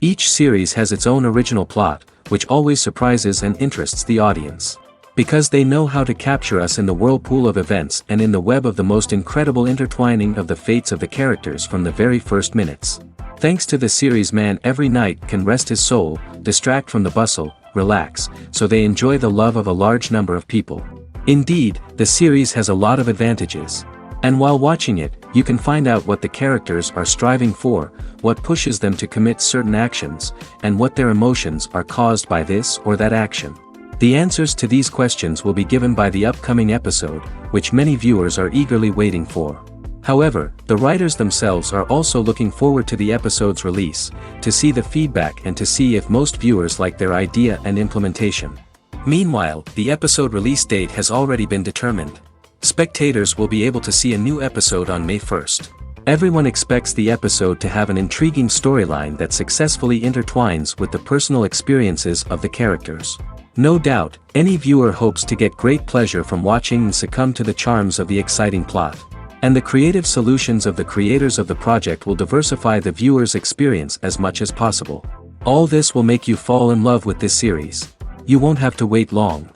Each series has its own original plot, which always surprises and interests the audience. Because they know how to capture us in the whirlpool of events and in the web of the most incredible intertwining of the fates of the characters from the very first minutes. Thanks to the series, man every night can rest his soul, distract from the bustle, relax, so they enjoy the love of a large number of people. Indeed, the series has a lot of advantages. And while watching it, you can find out what the characters are striving for, what pushes them to commit certain actions, and what their emotions are caused by this or that action. The answers to these questions will be given by the upcoming episode, which many viewers are eagerly waiting for. However, the writers themselves are also looking forward to the episode's release, to see the feedback and to see if most viewers like their idea and implementation. Meanwhile, the episode release date has already been determined. Spectators will be able to see a new episode on May 1st. Everyone expects the episode to have an intriguing storyline that successfully intertwines with the personal experiences of the characters. No doubt, any viewer hopes to get great pleasure from watching and succumb to the charms of the exciting plot. And the creative solutions of the creators of the project will diversify the viewer's experience as much as possible. All this will make you fall in love with this series. You won't have to wait long.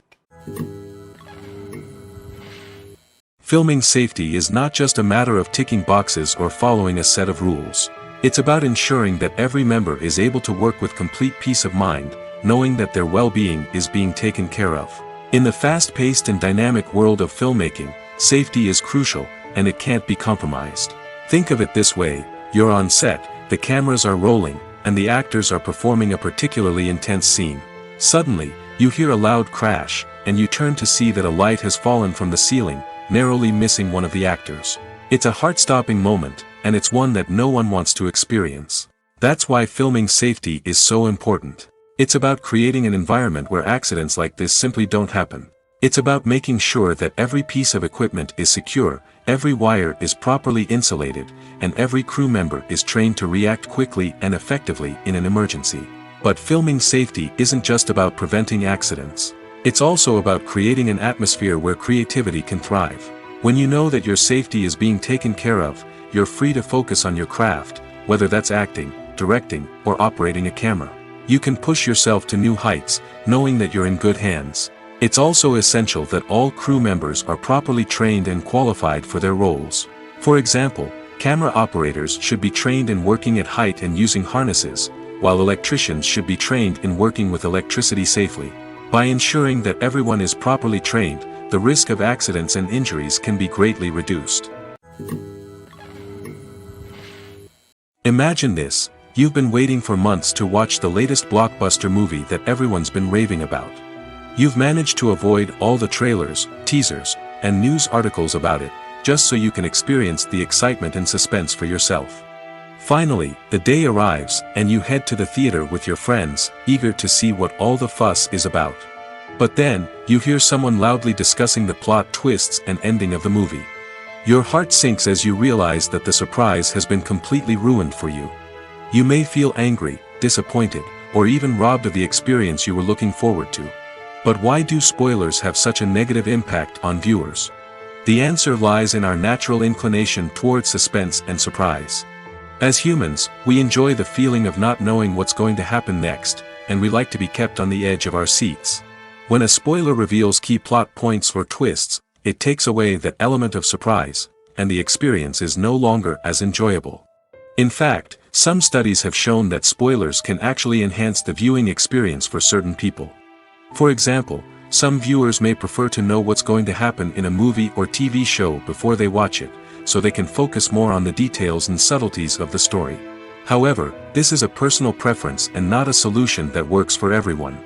Filming safety is not just a matter of ticking boxes or following a set of rules. It's about ensuring that every member is able to work with complete peace of mind, knowing that their well-being is being taken care of. In the fast-paced and dynamic world of filmmaking, safety is crucial, and it can't be compromised. Think of it this way: you're on set, the cameras are rolling, and the actors are performing a particularly intense scene. Suddenly, you hear a loud crash, and you turn to see that a light has fallen from the ceiling, narrowly missing one of the actors. It's a heart-stopping moment, and it's one that no one wants to experience. That's why filming safety is so important. It's about creating an environment where accidents like this simply don't happen. It's about making sure that every piece of equipment is secure, every wire is properly insulated, and every crew member is trained to react quickly and effectively in an emergency. But filming safety isn't just about preventing accidents. It's also about creating an atmosphere where creativity can thrive. When you know that your safety is being taken care of, you're free to focus on your craft, whether that's acting, directing, or operating a camera. You can push yourself to new heights, knowing that you're in good hands. It's also essential that all crew members are properly trained and qualified for their roles. For example, camera operators should be trained in working at height and using harnesses, while electricians should be trained in working with electricity safely. By ensuring that everyone is properly trained, the risk of accidents and injuries can be greatly reduced. Imagine this: you've been waiting for months to watch the latest blockbuster movie that everyone's been raving about. You've managed to avoid all the trailers, teasers, and news articles about it, just so you can experience the excitement and suspense for yourself. Finally, the day arrives, and you head to the theater with your friends, eager to see what all the fuss is about. But then, you hear someone loudly discussing the plot twists and ending of the movie. Your heart sinks as you realize that the surprise has been completely ruined for you. You may feel angry, disappointed, or even robbed of the experience you were looking forward to. But why do spoilers have such a negative impact on viewers? The answer lies in our natural inclination towards suspense and surprise. As humans, we enjoy the feeling of not knowing what's going to happen next, and we like to be kept on the edge of our seats. When a spoiler reveals key plot points or twists, it takes away that element of surprise, and the experience is no longer as enjoyable. In fact, some studies have shown that spoilers can actually enhance the viewing experience for certain people. For example, some viewers may prefer to know what's going to happen in a movie or TV show before they watch it, so they can focus more on the details and subtleties of the story. However, this is a personal preference and not a solution that works for everyone.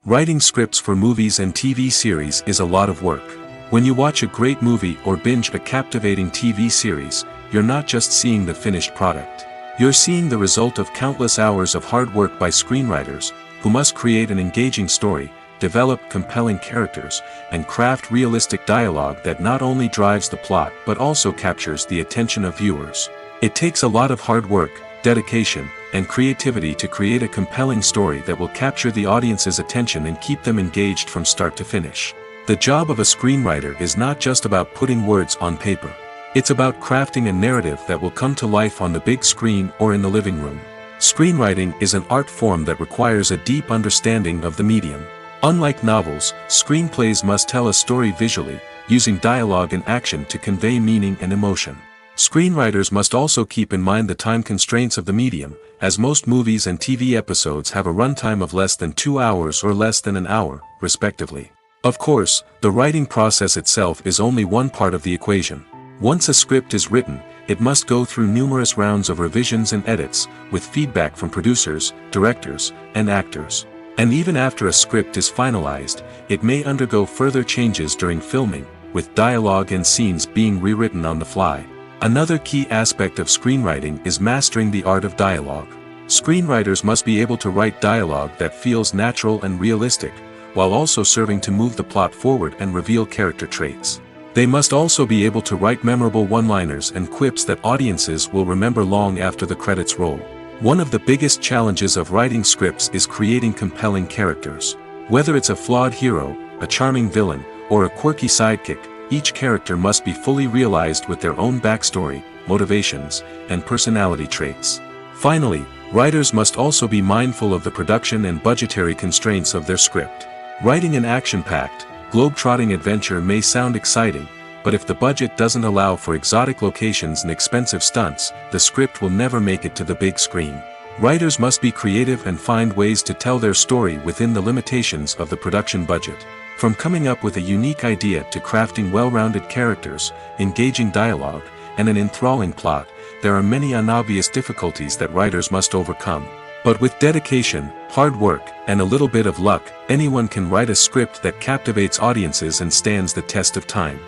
Writing scripts for movies and TV series is a lot of work. When you watch a great movie or binge a captivating TV series, you're not just seeing the finished product. You're seeing the result of countless hours of hard work by screenwriters, who must create an engaging story, develop compelling characters, and craft realistic dialogue that not only drives the plot but also captures the attention of viewers. It takes a lot of hard work, dedication, and creativity to create a compelling story that will capture the audience's attention and keep them engaged from start to finish. The job of a screenwriter is not just about putting words on paper. It's about crafting a narrative that will come to life on the big screen or in the living room. Screenwriting is an art form that requires a deep understanding of the medium. Unlike novels, screenplays must tell a story visually, using dialogue and action to convey meaning and emotion. Screenwriters must also keep in mind the time constraints of the medium, as most movies and TV episodes have a runtime of less than 2 hours or less than an hour, respectively. Of course, the writing process itself is only one part of the equation. Once a script is written, it must go through numerous rounds of revisions and edits, with feedback from producers, directors, and actors. And even after a script is finalized, it may undergo further changes during filming, with dialogue and scenes being rewritten on the fly. Another key aspect of screenwriting is mastering the art of dialogue. Screenwriters must be able to write dialogue that feels natural and realistic, while also serving to move the plot forward and reveal character traits. They must also be able to write memorable one-liners and quips that audiences will remember long after the credits roll. One of the biggest challenges of writing scripts is creating compelling characters. Whether it's a flawed hero, a charming villain, or a quirky sidekick, each character must be fully realized with their own backstory, motivations, and personality traits. Finally, writers must also be mindful of the production and budgetary constraints of their script. Writing an action-packed, globe-trotting adventure may sound exciting, but if the budget doesn't allow for exotic locations and expensive stunts, the script will never make it to the big screen. Writers must be creative and find ways to tell their story within the limitations of the production budget. From coming up with a unique idea to crafting well-rounded characters, engaging dialogue, and an enthralling plot, there are many unobvious difficulties that writers must overcome. But with dedication, hard work, and a little bit of luck, anyone can write a script that captivates audiences and stands the test of time.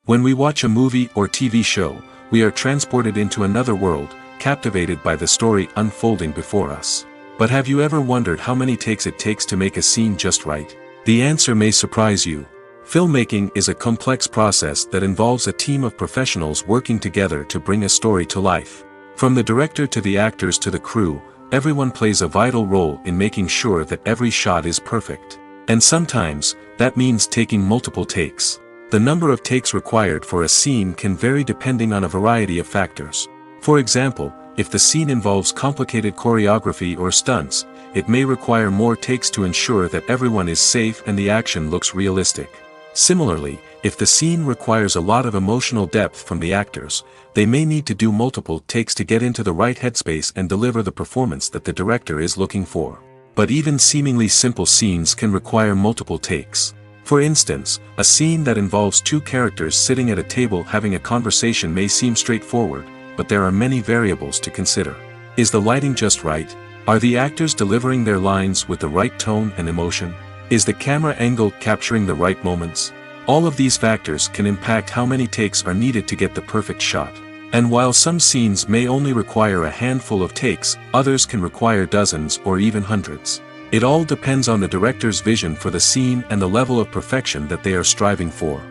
When we watch a movie or TV show, we are transported into another world, captivated by the story unfolding before us. But have you ever wondered how many takes it takes to make a scene just right? The answer may surprise you. Filmmaking is a complex process that involves a team of professionals working together to bring a story to life. From the director to the actors to the crew, everyone plays a vital role in making sure that every shot is perfect. And sometimes, that means taking multiple takes. The number of takes required for a scene can vary depending on a variety of factors. For example, if the scene involves complicated choreography or stunts, it may require more takes to ensure that everyone is safe and the action looks realistic. Similarly, if the scene requires a lot of emotional depth from the actors, they may need to do multiple takes to get into the right headspace and deliver the performance that the director is looking for. But even seemingly simple scenes can require multiple takes. For instance, a scene that involves two characters sitting at a table having a conversation may seem straightforward, but there are many variables to consider. Is the lighting just right? Are the actors delivering their lines with the right tone and emotion? Is the camera angle capturing the right moments? All of these factors can impact how many takes are needed to get the perfect shot. And while some scenes may only require a handful of takes, others can require dozens or even hundreds. It all depends on the director's vision for the scene and the level of perfection that they are striving for.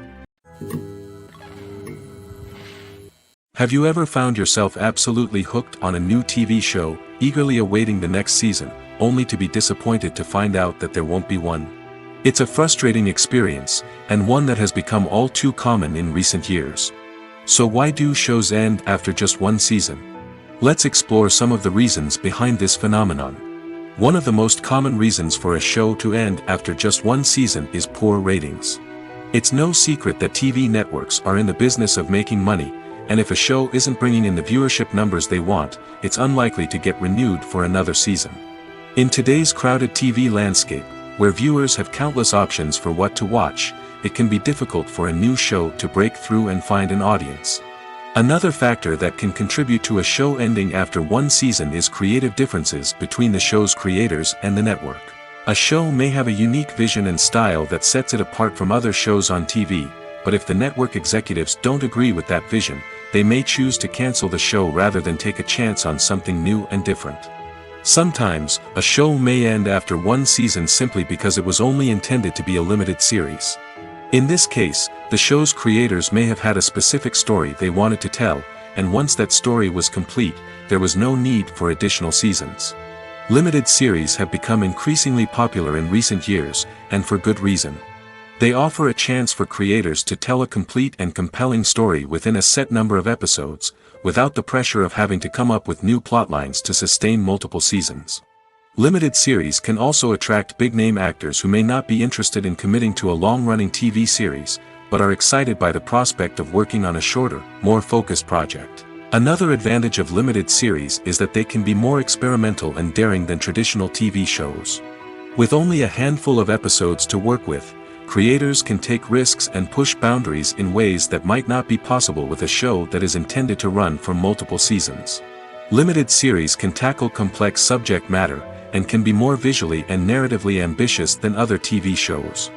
Have you ever found yourself absolutely hooked on a new TV show, eagerly awaiting the next season, only to be disappointed to find out that there won't be one? It's a frustrating experience, and one that has become all too common in recent years. So why do shows end after just one season? Let's explore some of the reasons behind this phenomenon. One of the most common reasons for a show to end after just one season is poor ratings. It's no secret that TV networks are in the business of making money, and if a show isn't bringing in the viewership numbers they want, it's unlikely to get renewed for another season. In today's crowded TV landscape, where viewers have countless options for what to watch, it can be difficult for a new show to break through and find an audience. Another factor that can contribute to a show ending after one season is creative differences between the show's creators and the network. A show may have a unique vision and style that sets it apart from other shows on TV, but if the network executives don't agree with that vision, they may choose to cancel the show rather than take a chance on something new and different. Sometimes, a show may end after one season simply because it was only intended to be a limited series. In this case, the show's creators may have had a specific story they wanted to tell, and once that story was complete, there was no need for additional seasons. Limited series have become increasingly popular in recent years, and for good reason. They offer a chance for creators to tell a complete and compelling story within a set number of episodes, without the pressure of having to come up with new plotlines to sustain multiple seasons. Limited series can also attract big-name actors who may not be interested in committing to a long-running TV series, but are excited by the prospect of working on a shorter, more focused project. Another advantage of limited series is that they can be more experimental and daring than traditional TV shows. With only a handful of episodes to work with, creators can take risks and push boundaries in ways that might not be possible with a show that is intended to run for multiple seasons. Limited series can tackle complex subject matter, and can be more visually and narratively ambitious than other TV shows.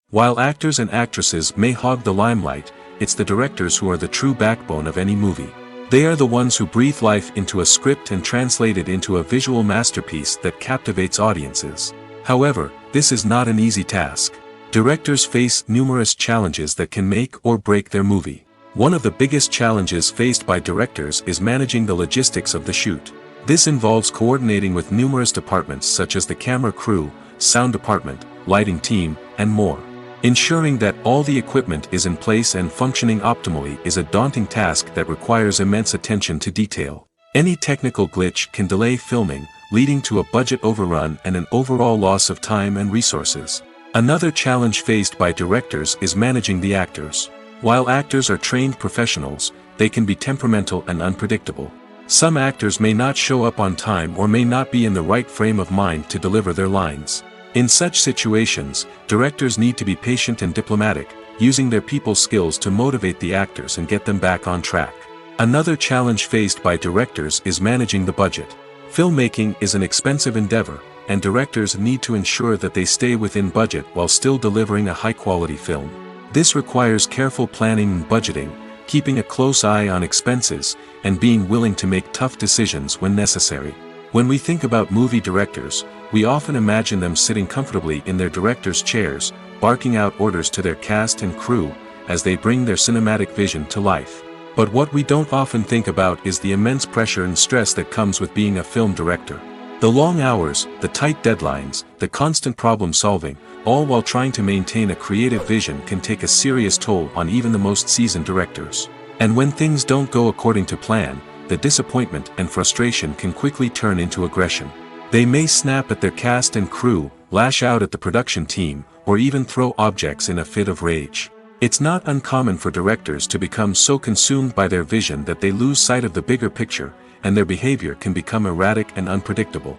While actors and actresses may hog the limelight, it's the directors who are the true backbone of any movie. They are the ones who breathe life into a script and translate it into a visual masterpiece that captivates audiences. However, this is not an easy task. Directors face numerous challenges that can make or break their movie. One of the biggest challenges faced by directors is managing the logistics of the shoot. This involves coordinating with numerous departments such as the camera crew, sound department, lighting team, and more. Ensuring that all the equipment is in place and functioning optimally is a daunting task that requires immense attention to detail. Any technical glitch can delay filming, leading to a budget overrun and an overall loss of time and resources. Another challenge faced by directors is managing the actors. While actors are trained professionals, they can be temperamental and unpredictable. Some actors may not show up on time or may not be in the right frame of mind to deliver their lines. In such situations, directors need to be patient and diplomatic, using their people skills to motivate the actors and get them back on track. Another challenge faced by directors is managing the budget. Filmmaking is an expensive endeavor, and directors need to ensure that they stay within budget while still delivering a high-quality film. This requires careful planning and budgeting, keeping a close eye on expenses, and being willing to make tough decisions when necessary. When we think about movie directors, we often imagine them sitting comfortably in their director's chairs, barking out orders to their cast and crew, as they bring their cinematic vision to life. But what we don't often think about is the immense pressure and stress that comes with being a film director. The long hours, the tight deadlines, the constant problem solving, all while trying to maintain a creative vision can take a serious toll on even the most seasoned directors. And when things don't go according to plan, the disappointment and frustration can quickly turn into aggression. They may snap at their cast and crew, lash out at the production team, or even throw objects in a fit of rage. It's not uncommon for directors to become so consumed by their vision that they lose sight of the bigger picture, and their behavior can become erratic and unpredictable.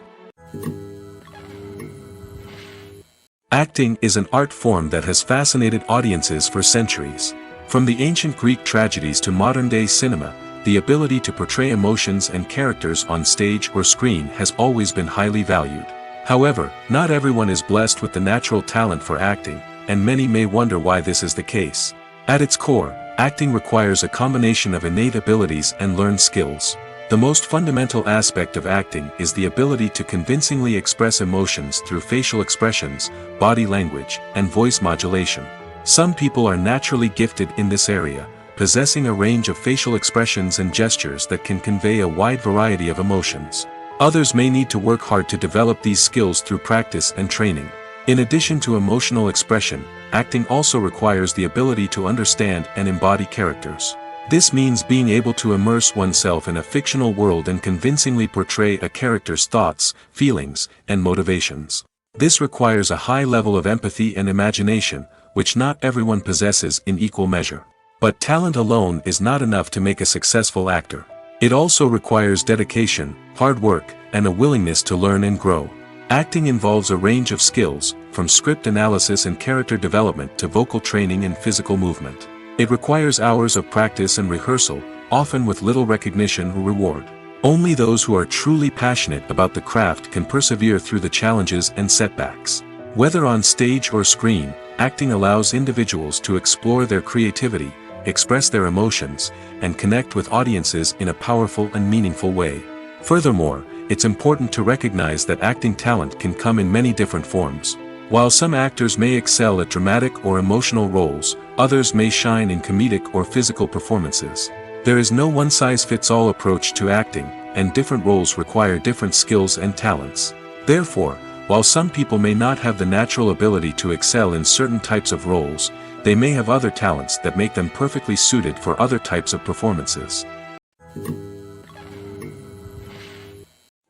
Acting is an art form that has fascinated audiences for centuries. From the ancient Greek tragedies to modern-day cinema, the ability to portray emotions and characters on stage or screen has always been highly valued. However, not everyone is blessed with the natural talent for acting, and many may wonder why this is the case. At its core, acting requires a combination of innate abilities and learned skills. The most fundamental aspect of acting is the ability to convincingly express emotions through facial expressions, body language, and voice modulation. Some people are naturally gifted in this area, possessing a range of facial expressions and gestures that can convey a wide variety of emotions. Others may need to work hard to develop these skills through practice and training. In addition to emotional expression, acting also requires the ability to understand and embody characters. This means being able to immerse oneself in a fictional world and convincingly portray a character's thoughts, feelings, and motivations. This requires a high level of empathy and imagination, which not everyone possesses in equal measure. But talent alone is not enough to make a successful actor. It also requires dedication, hard work, and a willingness to learn and grow. Acting involves a range of skills, from script analysis and character development to vocal training and physical movement. It requires hours of practice and rehearsal, often with little recognition or reward. Only those who are truly passionate about the craft can persevere through the challenges and setbacks. Whether on stage or screen, acting allows individuals to explore their creativity, express their emotions, and connect with audiences in a powerful and meaningful way. Furthermore, it's important to recognize that acting talent can come in many different forms. While some actors may excel at dramatic or emotional roles, others may shine in comedic or physical performances. There is no one-size-fits-all approach to acting, and different roles require different skills and talents. Therefore, While some people may not have the natural ability to excel in certain types of roles, they may have other talents that make them perfectly suited for other types of performances.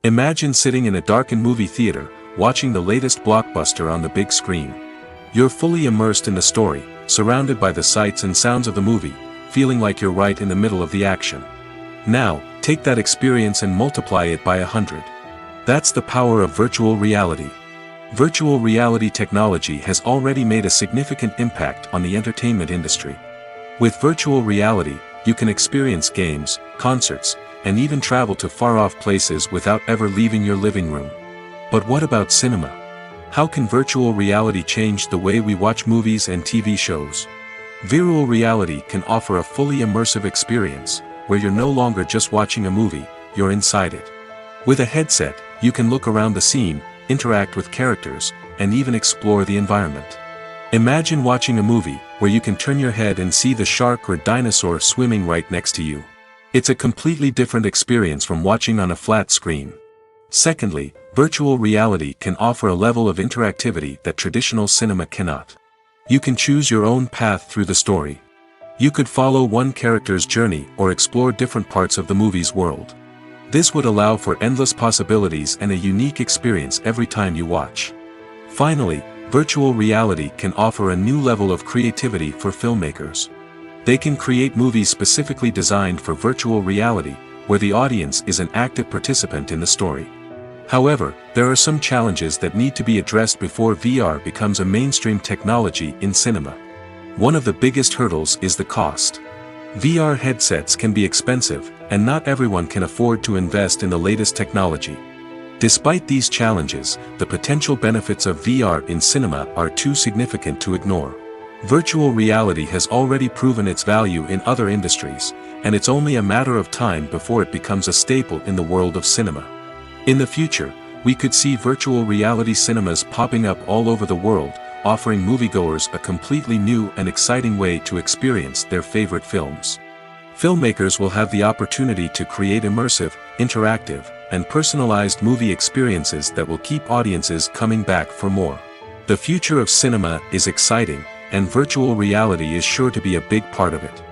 Imagine sitting in a darkened movie theater, watching the latest blockbuster on the big screen. You're fully immersed in the story, surrounded by the sights and sounds of the movie, feeling like you're right in the middle of the action. Now, take that experience and multiply it by 100. That's the power of virtual reality. Virtual reality technology has already made a significant impact on the entertainment industry. With virtual reality, you can experience games, concerts, and even travel to far-off places without ever leaving your living room. But what about cinema? How can virtual reality change the way we watch movies and TV shows? Virtual reality can offer a fully immersive experience, where you're no longer just watching a movie, you're inside it. With a headset, you can look around the scene, interact with characters, and even explore the environment. Imagine watching a movie where you can turn your head and see the shark or dinosaur swimming right next to you. It's a completely different experience from watching on a flat screen. Secondly, virtual reality can offer a level of interactivity that traditional cinema cannot. You can choose your own path through the story. You could follow one character's journey or explore different parts of the movie's world. This would allow for endless possibilities and a unique experience every time you watch. Finally, virtual reality can offer a new level of creativity for filmmakers. They can create movies specifically designed for virtual reality, where the audience is an active participant in the story. However, there are some challenges that need to be addressed before VR becomes a mainstream technology in cinema. One of the biggest hurdles is the cost. VR headsets can be expensive, and not everyone can afford to invest in the latest technology. Despite these challenges, the potential benefits of VR in cinema are too significant to ignore. Virtual reality has already proven its value in other industries, and it's only a matter of time before it becomes a staple in the world of cinema. In the future, we could see virtual reality cinemas popping up all over the world, offering moviegoers a completely new and exciting way to experience their favorite films. Filmmakers will have the opportunity to create immersive, interactive, and personalized movie experiences that will keep audiences coming back for more. The future of cinema is exciting, and virtual reality is sure to be a big part of it.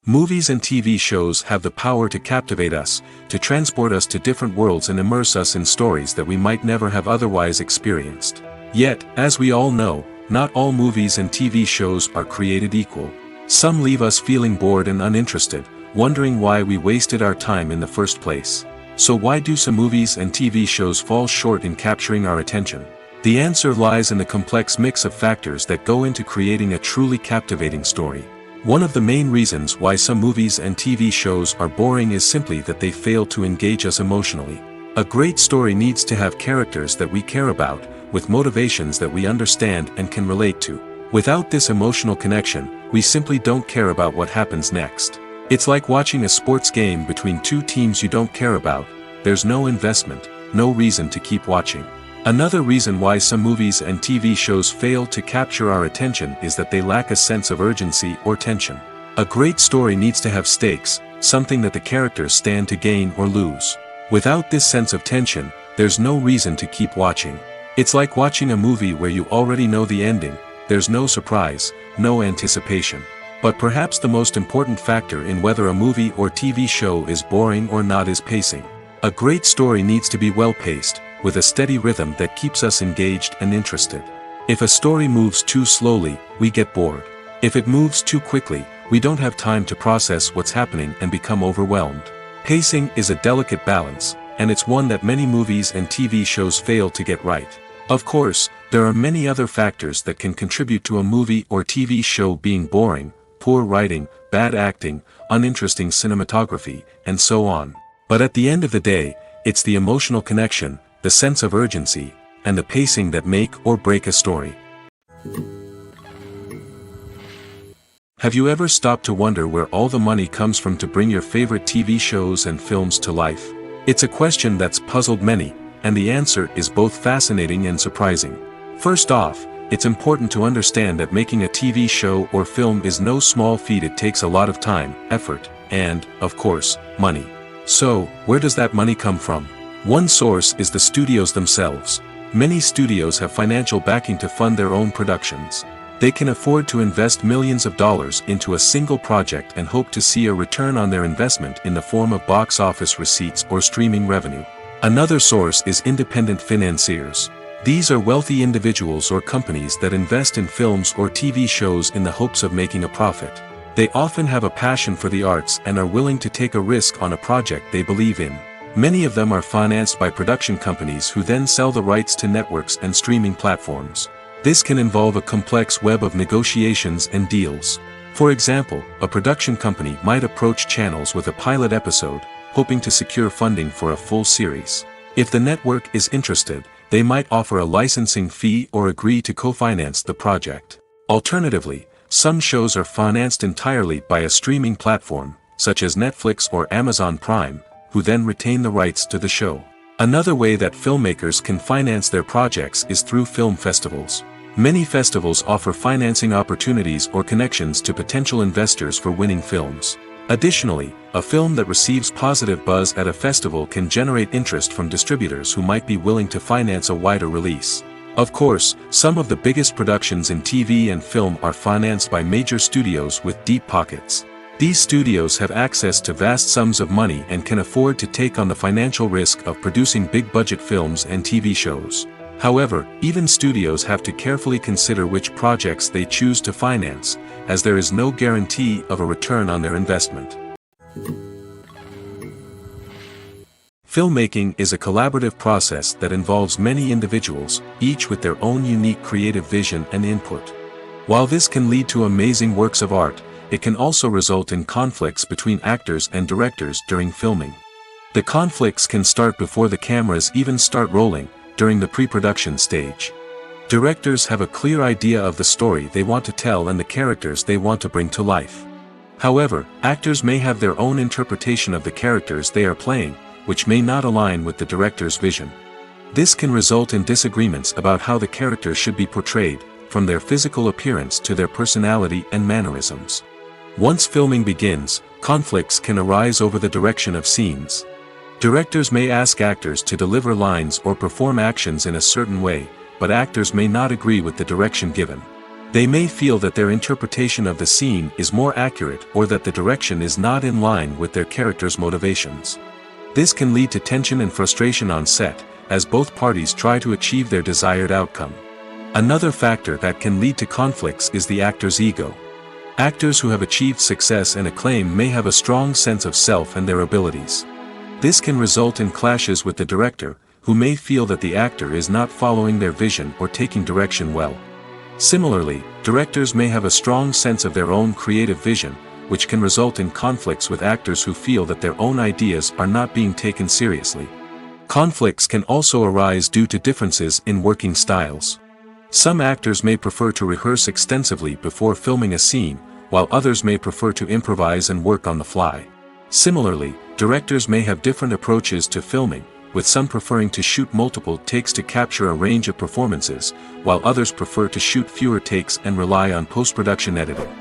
Movies and TV shows have the power to captivate us, to transport us to different worlds and immerse us in stories that we might never have otherwise experienced. Yet, as we all know, not all movies and TV shows are created equal. Some leave us feeling bored and uninterested, wondering why we wasted our time in the first place. So why do some movies and TV shows fall short in capturing our attention? The answer lies in the complex mix of factors that go into creating a truly captivating story. One of the main reasons why some movies and TV shows are boring is simply that they fail to engage us emotionally. A great story needs to have characters that we care about, with motivations that we understand and can relate to. Without this emotional connection, we simply don't care about what happens next. It's like watching a sports game between two teams you don't care about. There's no investment, no reason to keep watching. Another reason why some movies and TV shows fail to capture our attention is that they lack a sense of urgency or tension. A great story needs to have stakes, something that the characters stand to gain or lose. Without this sense of tension, there's no reason to keep watching. It's like watching a movie where you already know the ending, there's no surprise, no anticipation. But perhaps the most important factor in whether a movie or TV show is boring or not is pacing. A great story needs to be well-paced, with a steady rhythm that keeps us engaged and interested. If a story moves too slowly, we get bored. If it moves too quickly, we don't have time to process what's happening and become overwhelmed. Pacing is a delicate balance, and it's one that many movies and TV shows fail to get right. Of course, there are many other factors that can contribute to a movie or TV show being boring: poor writing, bad acting, uninteresting cinematography, and so on. But at the end of the day, it's the emotional connection, the sense of urgency, and the pacing that make or break a story. Have you ever stopped to wonder where all the money comes from to bring your favorite TV shows and films to life? It's a question that's puzzled many, and the answer is both fascinating and surprising. First off, it's important to understand that making a TV show or film is no small feat. It takes a lot of time, effort, and, of course, money. So, where does that money come from? One source is the studios themselves. Many studios have financial backing to fund their own productions. They can afford to invest millions of dollars into a single project and hope to see a return on their investment in the form of box office receipts or streaming revenue. Another source is independent financiers. These are wealthy individuals or companies that invest in films or TV shows in the hopes of making a profit. They often have a passion for the arts and are willing to take a risk on a project they believe in. Many of them are financed by production companies who then sell the rights to networks and streaming platforms. This can involve a complex web of negotiations and deals. For example, a production company might approach channels with a pilot episode, hoping to secure funding for a full series. If the network is interested, they might offer a licensing fee or agree to co-finance the project. Alternatively, some shows are financed entirely by a streaming platform, such as Netflix or Amazon Prime, who then retain the rights to the show. Another way that filmmakers can finance their projects is through film festivals. Many festivals offer financing opportunities or connections to potential investors for winning films. Additionally, a film that receives positive buzz at a festival can generate interest from distributors who might be willing to finance a wider release. Of course, some of the biggest productions in TV and film are financed by major studios with deep pockets. These studios have access to vast sums of money and can afford to take on the financial risk of producing big-budget films and TV shows. However, even studios have to carefully consider which projects they choose to finance, as there is no guarantee of a return on their investment. Filmmaking is a collaborative process that involves many individuals, each with their own unique creative vision and input. While this can lead to amazing works of art, it can also result in conflicts between actors and directors during filming. The conflicts can start before the cameras even start rolling, during the pre-production stage. Directors have a clear idea of the story they want to tell and the characters they want to bring to life. However, actors may have their own interpretation of the characters they are playing, which may not align with the director's vision. This can result in disagreements about how the characters should be portrayed, from their physical appearance to their personality and mannerisms. Once filming begins, conflicts can arise over the direction of scenes. Directors may ask actors to deliver lines or perform actions in a certain way, but actors may not agree with the direction given. They may feel that their interpretation of the scene is more accurate or that the direction is not in line with their character's motivations. This can lead to tension and frustration on set, as both parties try to achieve their desired outcome. Another factor that can lead to conflicts is the actor's ego. Actors who have achieved success and acclaim may have a strong sense of self and their abilities. This can result in clashes with the director, who may feel that the actor is not following their vision or taking direction well. Similarly, directors may have a strong sense of their own creative vision, which can result in conflicts with actors who feel that their own ideas are not being taken seriously. Conflicts can also arise due to differences in working styles. Some actors may prefer to rehearse extensively before filming a scene, while others may prefer to improvise and work on the fly. Similarly, directors may have different approaches to filming, with some preferring to shoot multiple takes to capture a range of performances, while others prefer to shoot fewer takes and rely on post-production editing.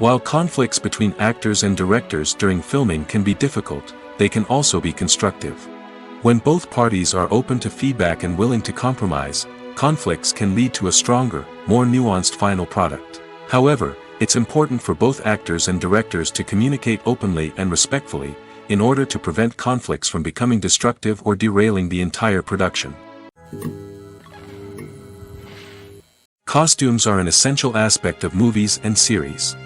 While conflicts between actors and directors during filming can be difficult, they can also be constructive. When both parties are open to feedback and willing to compromise, conflicts can lead to a stronger, more nuanced final product. However, it's important for both actors and directors to communicate openly and respectfully, in order to prevent conflicts from becoming destructive or derailing the entire production. Costumes are an essential aspect of movies and series.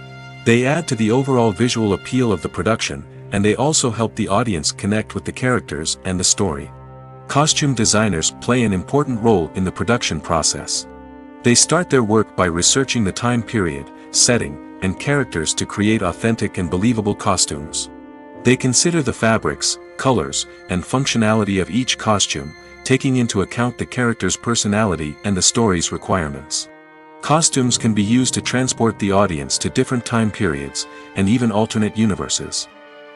They add to the overall visual appeal of the production, and they also help the audience connect with the characters and the story. Costume designers play an important role in the production process. They start their work by researching the time period, setting, and characters to create authentic and believable costumes. They consider the fabrics, colors, and functionality of each costume, taking into account the character's personality and the story's requirements. Costumes can be used to transport the audience to different time periods, and even alternate universes.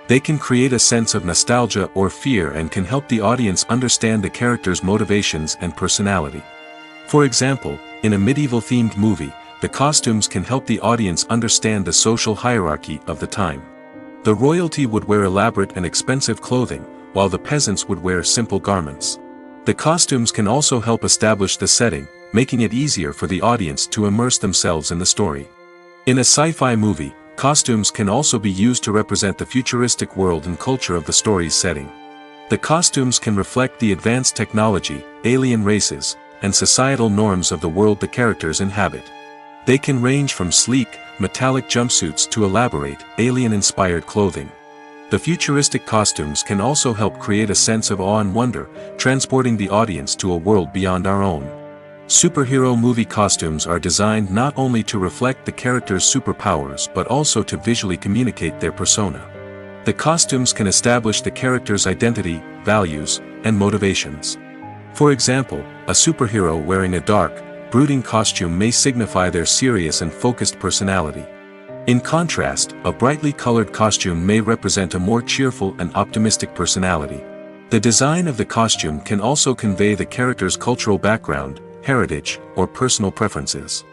They can create a sense of nostalgia or fear and can help the audience understand the character's motivations and personality. For example, in a medieval-themed movie, the costumes can help the audience understand the social hierarchy of the time. The royalty would wear elaborate and expensive clothing, while the peasants would wear simple garments. The costumes can also help establish the setting, making it easier for the audience to immerse themselves in the story. In a sci-fi movie, costumes can also be used to represent the futuristic world and culture of the story's setting. The costumes can reflect the advanced technology, alien races, and societal norms of the world the characters inhabit. They can range from sleek, metallic jumpsuits to elaborate, alien-inspired clothing. The futuristic costumes can also help create a sense of awe and wonder, transporting the audience to a world beyond our own. Superhero movie costumes are designed not only to reflect the character's superpowers but also to visually communicate their persona. The costumes can establish the character's identity, values, and motivations. For example, a superhero wearing a dark, brooding costume may signify their serious and focused personality. In contrast, a brightly colored costume may represent a more cheerful and optimistic personality. The design of the costume can also convey the character's cultural background, heritage, or personal preferences.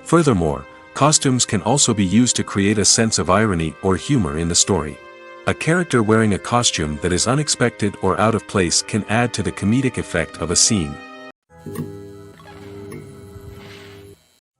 Furthermore, costumes can also be used to create a sense of irony or humor in the story. A character wearing a costume that is unexpected or out of place can add to the comedic effect of a scene.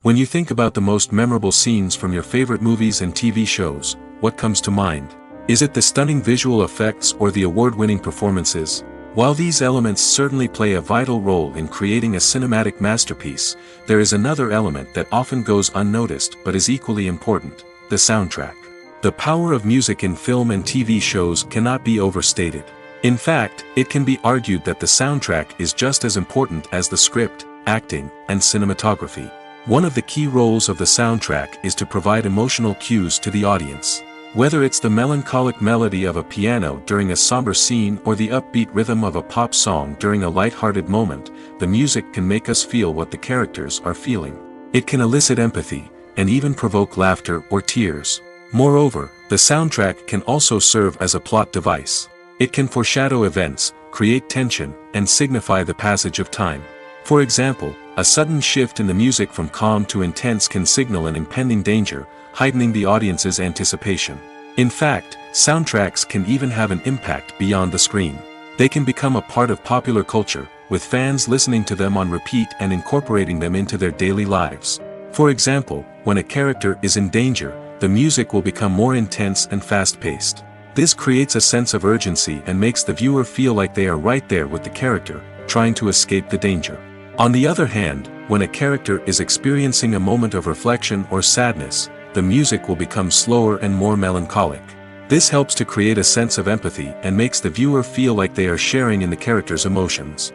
When you think about the most memorable scenes from your favorite movies and TV shows, what comes to mind? Is it the stunning visual effects or the award-winning performances? While these elements certainly play a vital role in creating a cinematic masterpiece, there is another element that often goes unnoticed but is equally important: the soundtrack. The power of music in film and TV shows cannot be overstated. In fact, it can be argued that the soundtrack is just as important as the script, acting, and cinematography. One of the key roles of the soundtrack is to provide emotional cues to the audience. Whether it's the melancholic melody of a piano during a somber scene or the upbeat rhythm of a pop song during a light-hearted moment, the music can make us feel what the characters are feeling. It can elicit empathy, and even provoke laughter or tears. Moreover, the soundtrack can also serve as a plot device. It can foreshadow events, create tension, and signify the passage of time. For example, a sudden shift in the music from calm to intense can signal an impending danger, heightening the audience's anticipation. In fact, soundtracks can even have an impact beyond the screen. They can become a part of popular culture, with fans listening to them on repeat and incorporating them into their daily lives. For example, when a character is in danger, the music will become more intense and fast-paced. This creates a sense of urgency and makes the viewer feel like they are right there with the character, trying to escape the danger. On the other hand, when a character is experiencing a moment of reflection or sadness, the music will become slower and more melancholic. This helps to create a sense of empathy and makes the viewer feel like they are sharing in the character's emotions.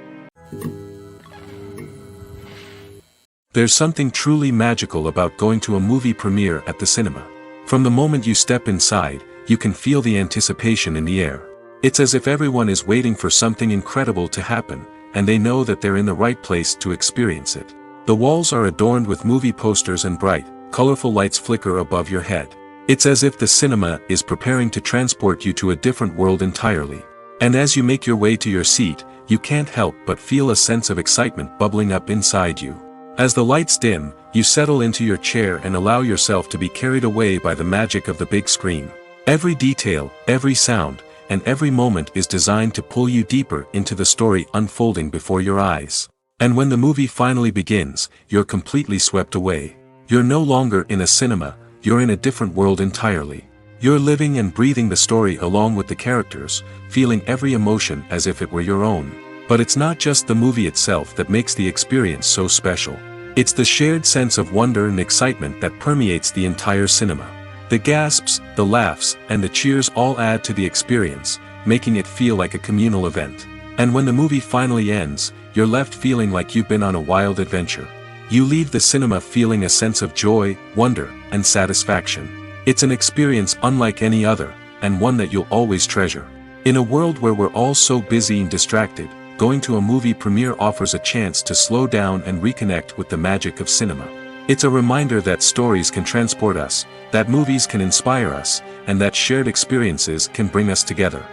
There's something truly magical about going to a movie premiere at the cinema. From the moment you step inside, you can feel the anticipation in the air. It's as if everyone is waiting for something incredible to happen, and they know that they're in the right place to experience it. The walls are adorned with movie posters and bright, colorful lights flicker above your head. It's as if the cinema is preparing to transport you to a different world entirely. And as you make your way to your seat, you can't help but feel a sense of excitement bubbling up inside you. As the lights dim, you settle into your chair and allow yourself to be carried away by the magic of the big screen. Every detail, every sound, and every moment is designed to pull you deeper into the story unfolding before your eyes. And when the movie finally begins, you're completely swept away. You're no longer in a cinema, you're in a different world entirely. You're living and breathing the story along with the characters, feeling every emotion as if it were your own. But it's not just the movie itself that makes the experience so special. It's the shared sense of wonder and excitement that permeates the entire cinema. The gasps, the laughs, and the cheers all add to the experience, making it feel like a communal event. And when the movie finally ends, you're left feeling like you've been on a wild adventure. You leave the cinema feeling a sense of joy, wonder, and satisfaction. It's an experience unlike any other, and one that you'll always treasure. In a world where we're all so busy and distracted, going to a movie premiere offers a chance to slow down and reconnect with the magic of cinema. It's a reminder that stories can transport us, that movies can inspire us, and that shared experiences can bring us together.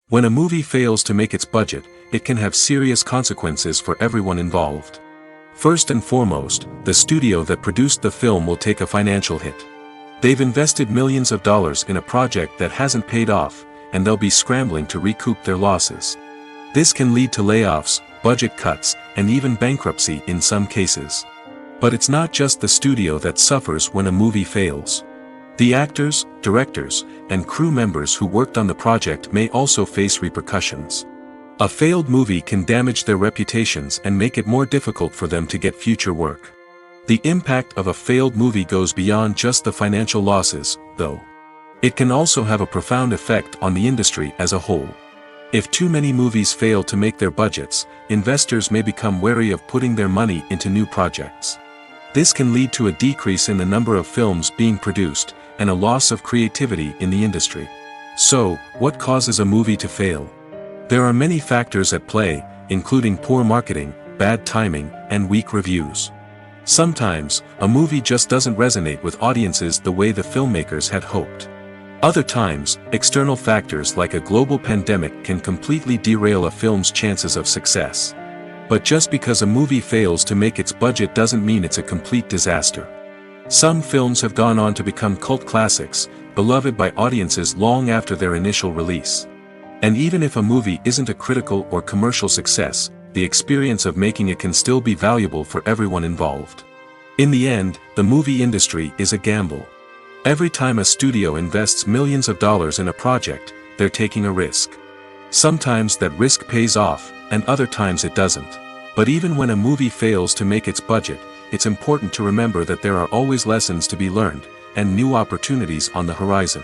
When a movie fails to make its budget, it can have serious consequences for everyone involved. First and foremost, the studio that produced the film will take a financial hit. They've invested millions of dollars in a project that hasn't paid off, and they'll be scrambling to recoup their losses. This can lead to layoffs, budget cuts, and even bankruptcy in some cases. But it's not just the studio that suffers when a movie fails. The actors, directors, and crew members who worked on the project may also face repercussions. A failed movie can damage their reputations and make it more difficult for them to get future work. The impact of a failed movie goes beyond just the financial losses, though. It can also have a profound effect on the industry as a whole. If too many movies fail to make their budgets, investors may become wary of putting their money into new projects. This can lead to a decrease in the number of films being produced, and a loss of creativity in the industry. So, what causes a movie to fail? There are many factors at play, including poor marketing, bad timing, and weak reviews. Sometimes, a movie just doesn't resonate with audiences the way the filmmakers had hoped. Other times, external factors like a global pandemic can completely derail a film's chances of success. But just because a movie fails to make its budget doesn't mean it's a complete disaster. Some films have gone on to become cult classics, beloved by audiences long after their initial release. And even if a movie isn't a critical or commercial success, the experience of making it can still be valuable for everyone involved. In the end, the movie industry is a gamble. Every time a studio invests millions of dollars in a project, they're taking a risk. Sometimes that risk pays off, and other times it doesn't. But even when a movie fails to make its budget, it's important to remember that there are always lessons to be learned, and new opportunities on the horizon.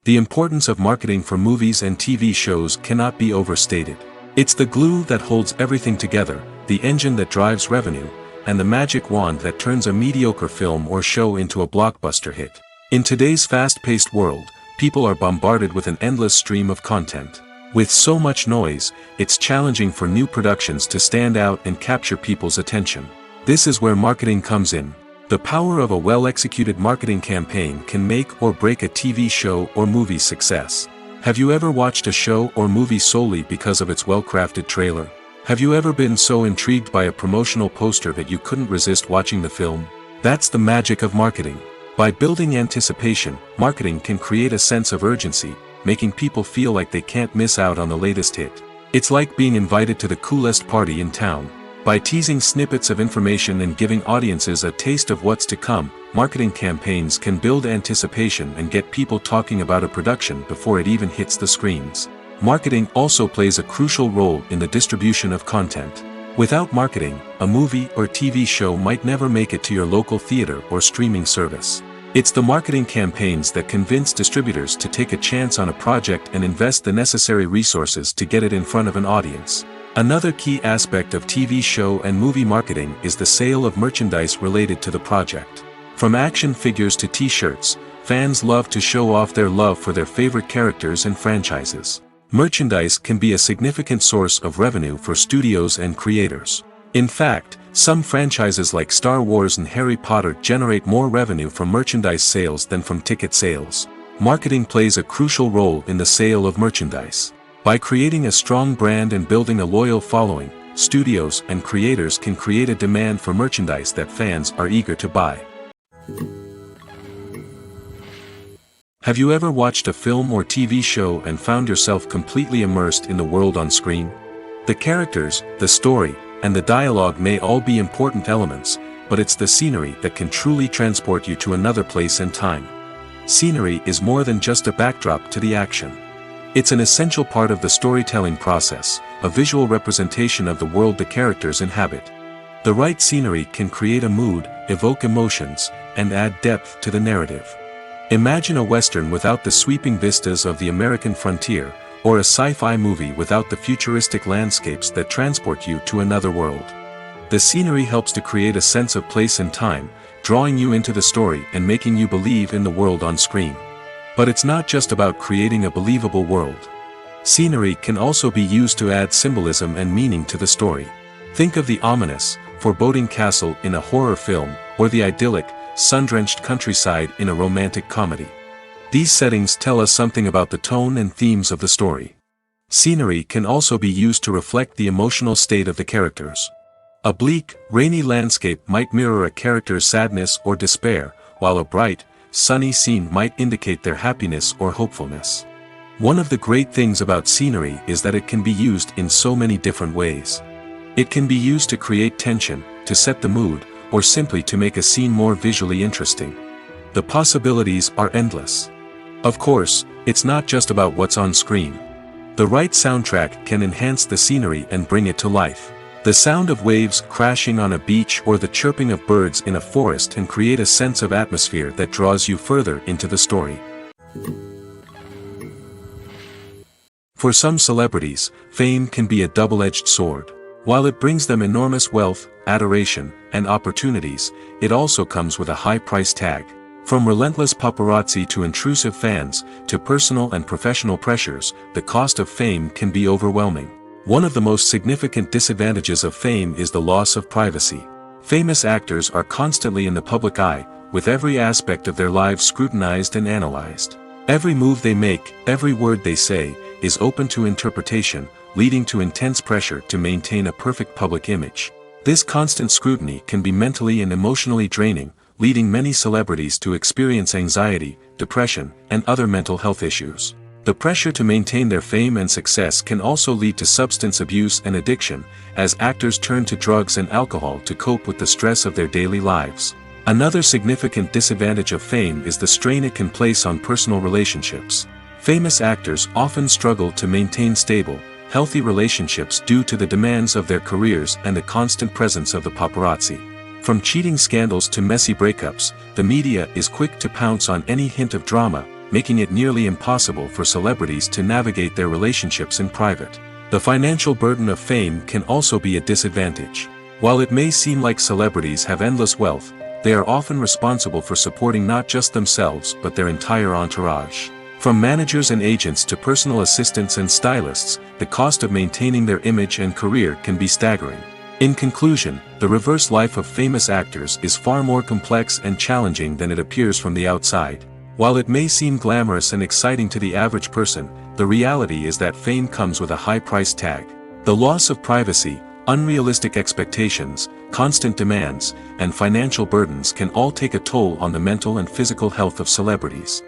The importance of marketing for movies and TV shows cannot be overstated. It's the glue that holds everything together, the engine that drives revenue, and the magic wand that turns a mediocre film or show into a blockbuster hit. In today's fast-paced world, people are bombarded with an endless stream of content. With so much noise, it's challenging for new productions to stand out and capture people's attention. This is where marketing comes in. The power of a well-executed marketing campaign can make or break a TV show or movie's success. Have you ever watched a show or movie solely because of its well-crafted trailer? Have you ever been so intrigued by a promotional poster that you couldn't resist watching the film? That's the magic of marketing. By building anticipation, marketing can create a sense of urgency, making people feel like they can't miss out on the latest hit. It's like being invited to the coolest party in town. By teasing snippets of information and giving audiences a taste of what's to come, marketing campaigns can build anticipation and get people talking about a production before it even hits the screens. Marketing also plays a crucial role in the distribution of content. Without marketing, a movie or TV show might never make it to your local theater or streaming service. It's the marketing campaigns that convince distributors to take a chance on a project and invest the necessary resources to get it in front of an audience. Another key aspect of TV show and movie marketing is the sale of merchandise related to the project. From action figures to t-shirts, fans love to show off their love for their favorite characters and franchises. Merchandise can be a significant source of revenue for studios and creators. In fact, some franchises like Star Wars and Harry Potter generate more revenue from merchandise sales than from ticket sales. Marketing plays a crucial role in the sale of merchandise. By creating a strong brand and building a loyal following, studios and creators can create a demand for merchandise that fans are eager to buy. Have you ever watched a film or TV show and found yourself completely immersed in the world on screen? The characters, the story, and the dialogue may all be important elements, but it's the scenery that can truly transport you to another place and time. Scenery is more than just a backdrop to the action. It's an essential part of the storytelling process, a visual representation of the world the characters inhabit. The right scenery can create a mood, evoke emotions, and add depth to the narrative. Imagine a Western without the sweeping vistas of the American frontier, or a sci-fi movie without the futuristic landscapes that transport you to another world. The scenery helps to create a sense of place and time, drawing you into the story and making you believe in the world on screen. But it's not just about creating a believable world. Scenery can also be used to add symbolism and meaning to the story. Think of the ominous, foreboding castle in a horror film, or the idyllic, sun-drenched countryside in a romantic comedy. These settings tell us something about the tone and themes of the story. Scenery can also be used to reflect the emotional state of the characters. A bleak, rainy landscape might mirror a character's sadness or despair, while a bright, sunny scene might indicate their happiness or hopefulness. One of the great things about scenery is that it can be used in so many different ways. It can be used to create tension, to set the mood, or simply to make a scene more visually interesting. The possibilities are endless. Of course, it's not just about what's on screen. The right soundtrack can enhance the scenery and bring it to life. The sound of waves crashing on a beach or the chirping of birds in a forest can create a sense of atmosphere that draws you further into the story. For some celebrities, fame can be a double-edged sword. While it brings them enormous wealth, adoration, and opportunities, it also comes with a high price tag. From relentless paparazzi to intrusive fans, to personal and professional pressures, the cost of fame can be overwhelming. One of the most significant disadvantages of fame is the loss of privacy. Famous actors are constantly in the public eye, with every aspect of their lives scrutinized and analyzed. Every move they make, every word they say, is open to interpretation, leading to intense pressure to maintain a perfect public image. This constant scrutiny can be mentally and emotionally draining, leading many celebrities to experience anxiety, depression, and other mental health issues. The pressure to maintain their fame and success can also lead to substance abuse and addiction, as actors turn to drugs and alcohol to cope with the stress of their daily lives. Another significant disadvantage of fame is the strain it can place on personal relationships. Famous actors often struggle to maintain stable, healthy relationships due to the demands of their careers and the constant presence of the paparazzi. From cheating scandals to messy breakups, the media is quick to pounce on any hint of drama, making it nearly impossible for celebrities to navigate their relationships in private. The financial burden of fame can also be a disadvantage. While it may seem like celebrities have endless wealth, they are often responsible for supporting not just themselves but their entire entourage. From managers and agents to personal assistants and stylists, the cost of maintaining their image and career can be staggering. In conclusion, the reverse life of famous actors is far more complex and challenging than it appears from the outside. While it may seem glamorous and exciting to the average person, the reality is that fame comes with a high price tag. The loss of privacy, unrealistic expectations, constant demands, and financial burdens can all take a toll on the mental and physical health of celebrities.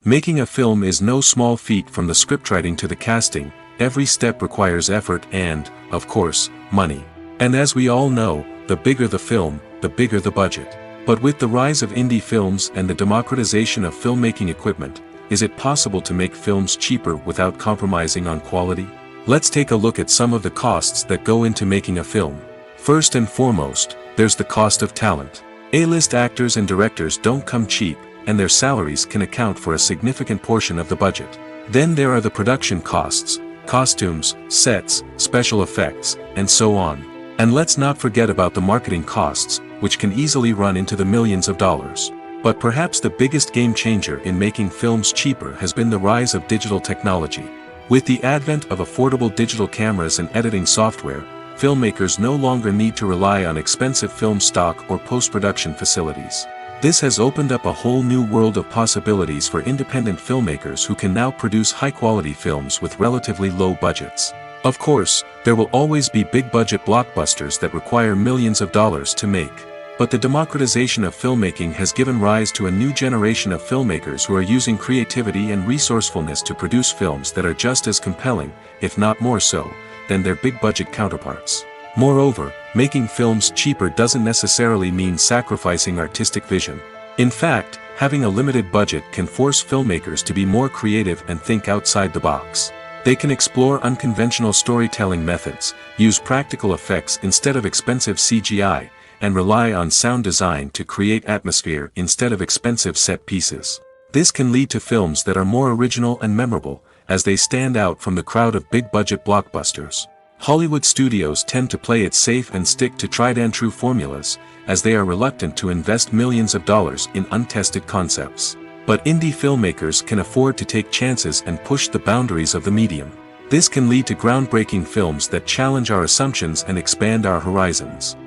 Making a film is no small feat. From the scriptwriting to the casting, every step requires effort and, of course, money. And as we all know, the bigger the film, the bigger the budget. But with the rise of indie films and the democratization of filmmaking equipment, is it possible to make films cheaper without compromising on quality? Let's take a look at some of the costs that go into making a film. First and foremost, there's the cost of talent. A-list actors and directors don't come cheap, and their salaries can account for a significant portion of the budget. Then there are the production costs, costumes, sets, special effects, and so on. And let's not forget about the marketing costs, which can easily run into the millions of dollars. But perhaps the biggest game changer in making films cheaper has been the rise of digital technology. With the advent of affordable digital cameras and editing software, filmmakers no longer need to rely on expensive film stock or post-production facilities. This has opened up a whole new world of possibilities for independent filmmakers who can now produce high-quality films with relatively low budgets. Of course, there will always be big-budget blockbusters that require millions of dollars to make. But the democratization of filmmaking has given rise to a new generation of filmmakers who are using creativity and resourcefulness to produce films that are just as compelling, if not more so, than their big-budget counterparts. Moreover, making films cheaper doesn't necessarily mean sacrificing artistic vision. In fact, having a limited budget can force filmmakers to be more creative and think outside the box. They can explore unconventional storytelling methods, use practical effects instead of expensive CGI, and rely on sound design to create atmosphere instead of expensive set pieces. This can lead to films that are more original and memorable, as they stand out from the crowd of big-budget blockbusters. Hollywood studios tend to play it safe and stick to tried-and-true formulas, as they are reluctant to invest millions of dollars in untested concepts. But indie filmmakers can afford to take chances and push the boundaries of the medium. This can lead to groundbreaking films that challenge our assumptions and expand our horizons.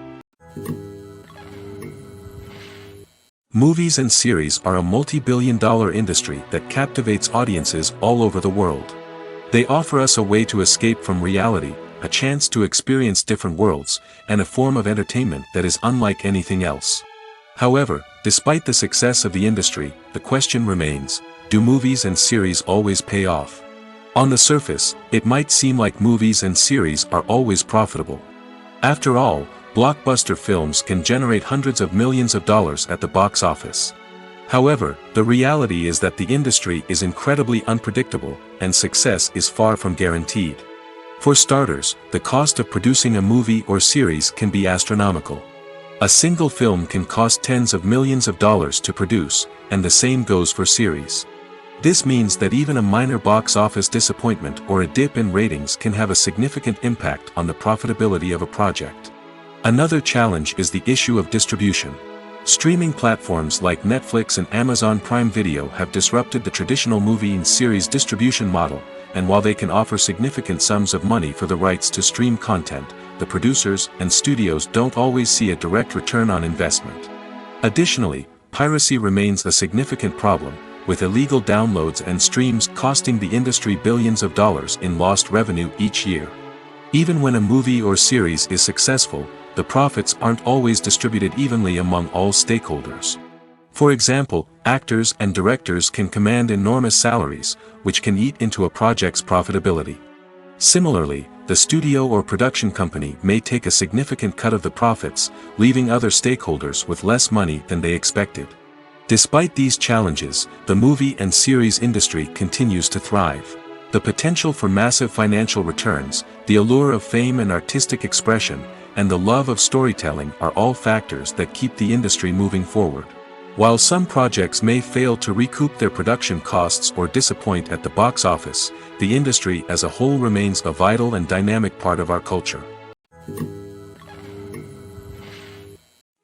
Movies and series are a multi-billion-dollar industry that captivates audiences all over the world. They offer us a way to escape from reality, a chance to experience different worlds, and a form of entertainment that is unlike anything else. However, despite the success of the industry, the question remains, do movies and series always pay off? On the surface, it might seem like movies and series are always profitable. After all, blockbuster films can generate hundreds of millions of dollars at the box office. However, the reality is that the industry is incredibly unpredictable, and success is far from guaranteed. For starters, the cost of producing a movie or series can be astronomical. A single film can cost tens of millions of dollars to produce, and the same goes for series. This means that even a minor box office disappointment or a dip in ratings can have a significant impact on the profitability of a project. Another challenge is the issue of distribution. Streaming platforms like Netflix and Amazon Prime Video have disrupted the traditional movie and series distribution model, and while they can offer significant sums of money for the rights to stream content, the producers and studios don't always see a direct return on investment. Additionally, piracy remains a significant problem, with illegal downloads and streams costing the industry billions of dollars in lost revenue each year. Even when a movie or series is successful, the profits aren't always distributed evenly among all stakeholders. For example, actors and directors can command enormous salaries, which can eat into a project's profitability. Similarly, the studio or production company may take a significant cut of the profits, leaving other stakeholders with less money than they expected. Despite these challenges, the movie and series industry continues to thrive. The potential for massive financial returns, the allure of fame and artistic expression, and the love of storytelling are all factors that keep the industry moving forward. While some projects may fail to recoup their production costs or disappoint at the box office, the industry as a whole remains a vital and dynamic part of our culture.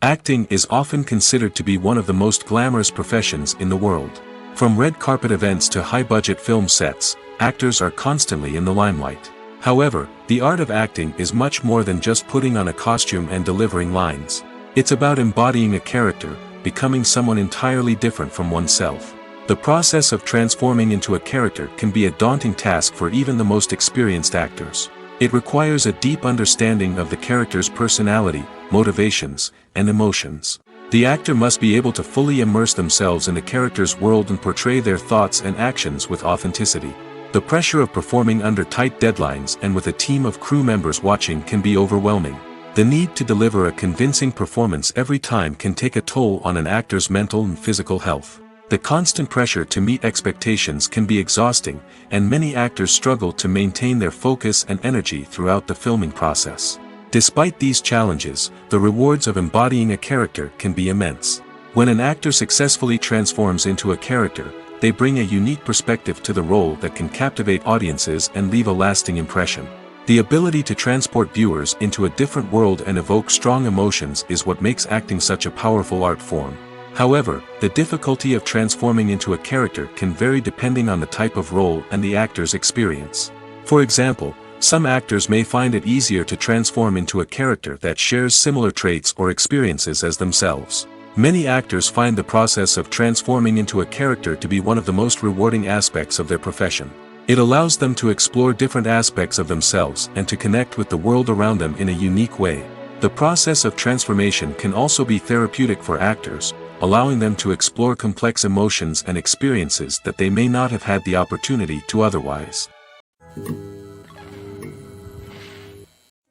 Acting is often considered to be one of the most glamorous professions in the world. From red carpet events to high-budget film sets, actors are constantly in the limelight. However, the art of acting is much more than just putting on a costume and delivering lines. It's about embodying a character, becoming someone entirely different from oneself. The process of transforming into a character can be a daunting task for even the most experienced actors. It requires a deep understanding of the character's personality, motivations, and emotions. The actor must be able to fully immerse themselves in the character's world and portray their thoughts and actions with authenticity. The pressure of performing under tight deadlines and with a team of crew members watching can be overwhelming. The need to deliver a convincing performance every time can take a toll on an actor's mental and physical health. The constant pressure to meet expectations can be exhausting, and many actors struggle to maintain their focus and energy throughout the filming process. Despite these challenges, the rewards of embodying a character can be immense. When an actor successfully transforms into a character, they bring a unique perspective to the role that can captivate audiences and leave a lasting impression. The ability to transport viewers into a different world and evoke strong emotions is what makes acting such a powerful art form. However, the difficulty of transforming into a character can vary depending on the type of role and the actor's experience. For example, some actors may find it easier to transform into a character that shares similar traits or experiences as themselves. Many actors find the process of transforming into a character to be one of the most rewarding aspects of their profession. It allows them to explore different aspects of themselves and to connect with the world around them in a unique way. The process of transformation can also be therapeutic for actors, allowing them to explore complex emotions and experiences that they may not have had the opportunity to otherwise.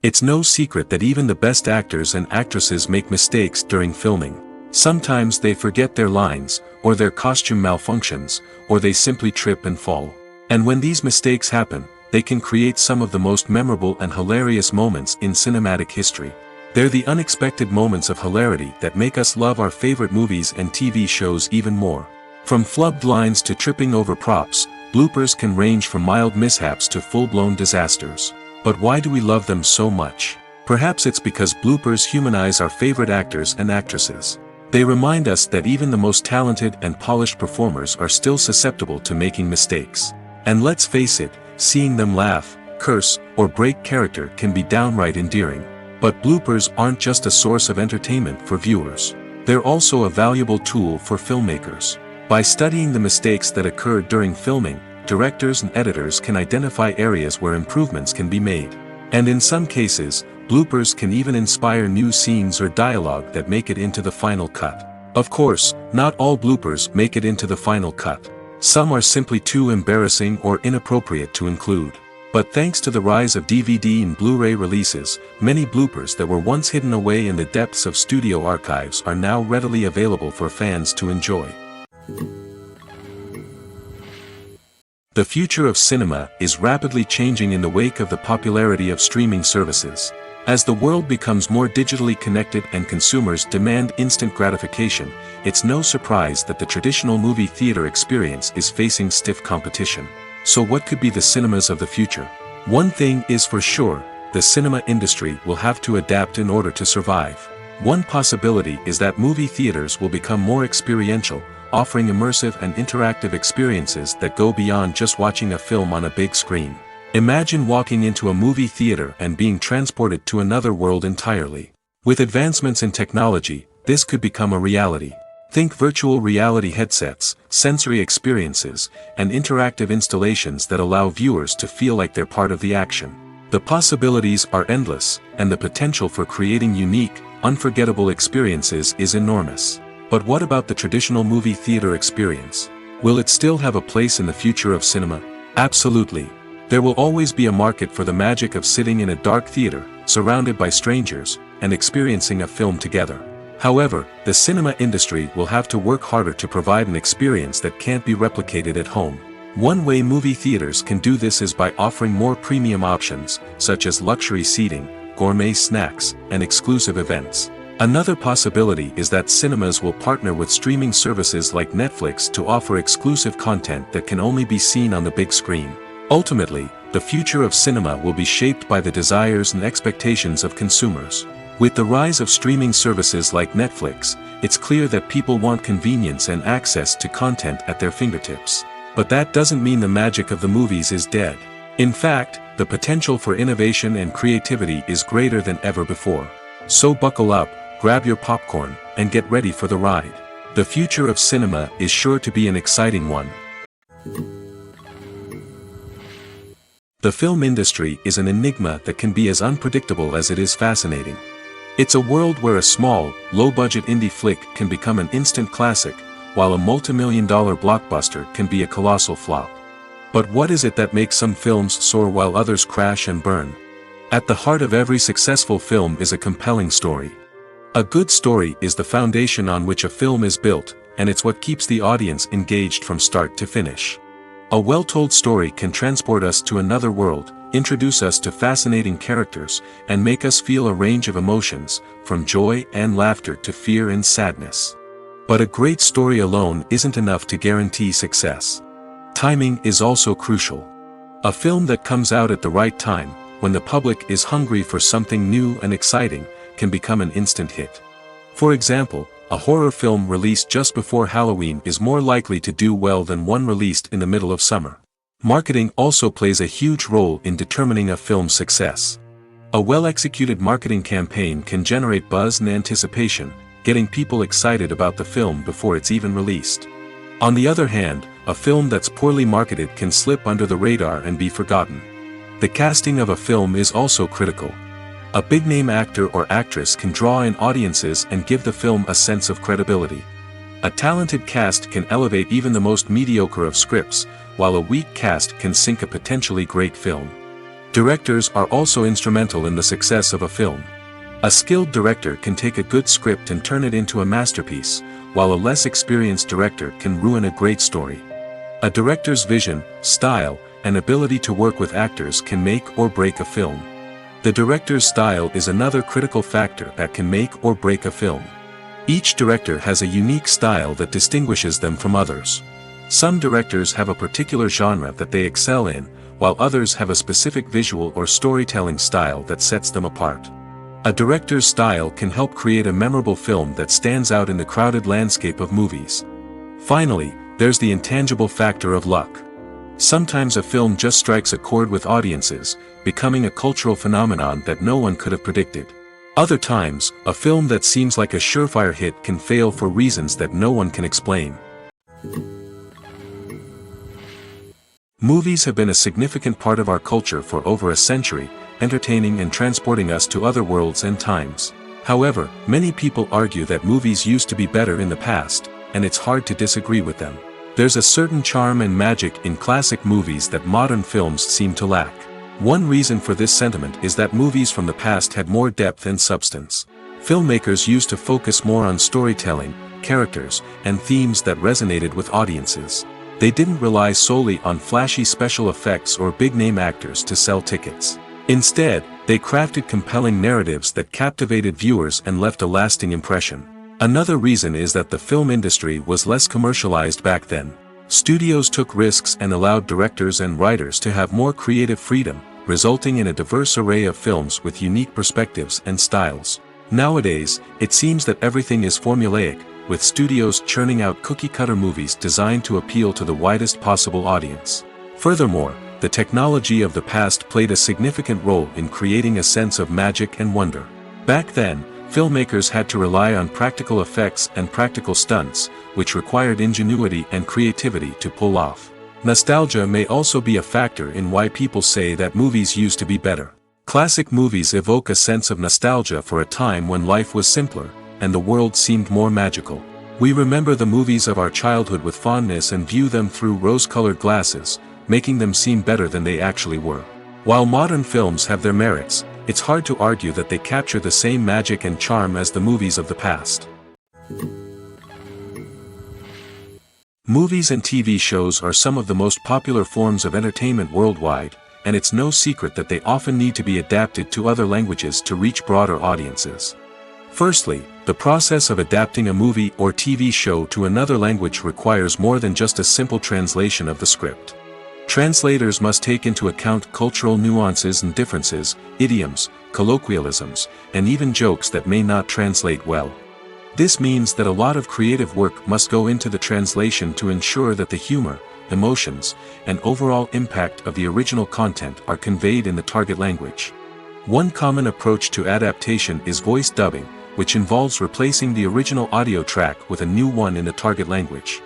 It's no secret that even the best actors and actresses make mistakes during filming. Sometimes they forget their lines, or their costume malfunctions, or they simply trip and fall. And when these mistakes happen, they can create some of the most memorable and hilarious moments in cinematic history. They're the unexpected moments of hilarity that make us love our favorite movies and TV shows even more. From flubbed lines to tripping over props, bloopers can range from mild mishaps to full-blown disasters. But why do we love them so much? Perhaps it's because bloopers humanize our favorite actors and actresses. They remind us that even the most talented and polished performers are still susceptible to making mistakes. And let's face it, seeing them laugh, curse, or break character can be downright endearing. But bloopers aren't just a source of entertainment for viewers. They're also a valuable tool for filmmakers. By studying the mistakes that occurred during filming, directors and editors can identify areas where improvements can be made. And in some cases, bloopers can even inspire new scenes or dialogue that make it into the final cut. Of course, not all bloopers make it into the final cut. Some are simply too embarrassing or inappropriate to include. But thanks to the rise of DVD and Blu-ray releases, many bloopers that were once hidden away in the depths of studio archives are now readily available for fans to enjoy. The future of cinema is rapidly changing in the wake of the popularity of streaming services. As the world becomes more digitally connected and consumers demand instant gratification, it's no surprise that the traditional movie theater experience is facing stiff competition. So what could be the cinemas of the future? One thing is for sure, the cinema industry will have to adapt in order to survive. One possibility is that movie theaters will become more experiential, offering immersive and interactive experiences that go beyond just watching a film on a big screen. Imagine walking into a movie theater and being transported to another world entirely. With advancements in technology, this could become a reality. Think virtual reality headsets, sensory experiences, and interactive installations that allow viewers to feel like they're part of the action. The possibilities are endless, and the potential for creating unique, unforgettable experiences is enormous. But what about the traditional movie theater experience? Will it still have a place in the future of cinema? Absolutely. There will always be a market for the magic of sitting in a dark theater, surrounded by strangers, and experiencing a film together. However, the cinema industry will have to work harder to provide an experience that can't be replicated at home. One way movie theaters can do this is by offering more premium options, such as luxury seating, gourmet snacks, and exclusive events. Another possibility is that cinemas will partner with streaming services like Netflix to offer exclusive content that can only be seen on the big screen. Ultimately, the future of cinema will be shaped by the desires and expectations of consumers. With the rise of streaming services like Netflix, it's clear that people want convenience and access to content at their fingertips. But that doesn't mean the magic of the movies is dead. In fact, the potential for innovation and creativity is greater than ever before. So buckle up, grab your popcorn, and get ready for the ride. The future of cinema is sure to be an exciting one. The film industry is an enigma that can be as unpredictable as it is fascinating. It's a world where a small, low-budget indie flick can become an instant classic, while a multi-million-dollar blockbuster can be a colossal flop. But what is it that makes some films soar while others crash and burn? At the heart of every successful film is a compelling story. A good story is the foundation on which a film is built, and it's what keeps the audience engaged from start to finish. A well-told story can transport us to another world, introduce us to fascinating characters, and make us feel a range of emotions, from joy and laughter to fear and sadness. But a great story alone isn't enough to guarantee success. Timing is also crucial. A film that comes out at the right time, when the public is hungry for something new and exciting, can become an instant hit. For example, a horror film released just before Halloween is more likely to do well than one released in the middle of summer. Marketing also plays a huge role in determining a film's success. A well-executed marketing campaign can generate buzz and anticipation, getting people excited about the film before it's even released. On the other hand, a film that's poorly marketed can slip under the radar and be forgotten. The casting of a film is also critical. A big-name actor or actress can draw in audiences and give the film a sense of credibility. A talented cast can elevate even the most mediocre of scripts, while a weak cast can sink a potentially great film. Directors are also instrumental in the success of a film. A skilled director can take a good script and turn it into a masterpiece, while a less experienced director can ruin a great story. A director's vision, style, and ability to work with actors can make or break a film. The director's style is another critical factor that can make or break a film. Each director has a unique style that distinguishes them from others. Some directors have a particular genre that they excel in, while others have a specific visual or storytelling style that sets them apart. A director's style can help create a memorable film that stands out in the crowded landscape of movies. Finally, there's the intangible factor of luck. Sometimes a film just strikes a chord with audiences, becoming a cultural phenomenon that no one could have predicted. Other times, a film that seems like a surefire hit can fail for reasons that no one can explain. Movies have been a significant part of our culture for over a century, entertaining and transporting us to other worlds and times. However, many people argue that movies used to be better in the past, and it's hard to disagree with them. There's a certain charm and magic in classic movies that modern films seem to lack. One reason for this sentiment is that movies from the past had more depth and substance. Filmmakers used to focus more on storytelling, characters, and themes that resonated with audiences. They didn't rely solely on flashy special effects or big-name actors to sell tickets. Instead, they crafted compelling narratives that captivated viewers and left a lasting impression. Another reason is that the film industry was less commercialized back then. Studios took risks and allowed directors and writers to have more creative freedom, resulting in a diverse array of films with unique perspectives and styles. Nowadays, it seems that everything is formulaic, with studios churning out cookie-cutter movies designed to appeal to the widest possible audience. Furthermore, the technology of the past played a significant role in creating a sense of magic and wonder. Back then, filmmakers had to rely on practical effects and practical stunts, which required ingenuity and creativity to pull off. Nostalgia may also be a factor in why people say that movies used to be better. Classic movies evoke a sense of nostalgia for a time when life was simpler, and the world seemed more magical. We remember the movies of our childhood with fondness and view them through rose-colored glasses, making them seem better than they actually were. While modern films have their merits, it's hard to argue that they capture the same magic and charm as the movies of the past. Movies and TV shows are some of the most popular forms of entertainment worldwide, and it's no secret that they often need to be adapted to other languages to reach broader audiences. Firstly, the process of adapting a movie or TV show to another language requires more than just a simple translation of the script. Translators must take into account cultural nuances and differences, idioms, colloquialisms, and even jokes that may not translate well. This means that a lot of creative work must go into the translation to ensure that the humor, emotions, and overall impact of the original content are conveyed in the target language. One common approach to adaptation is voice dubbing, which involves replacing the original audio track with a new one in the target language.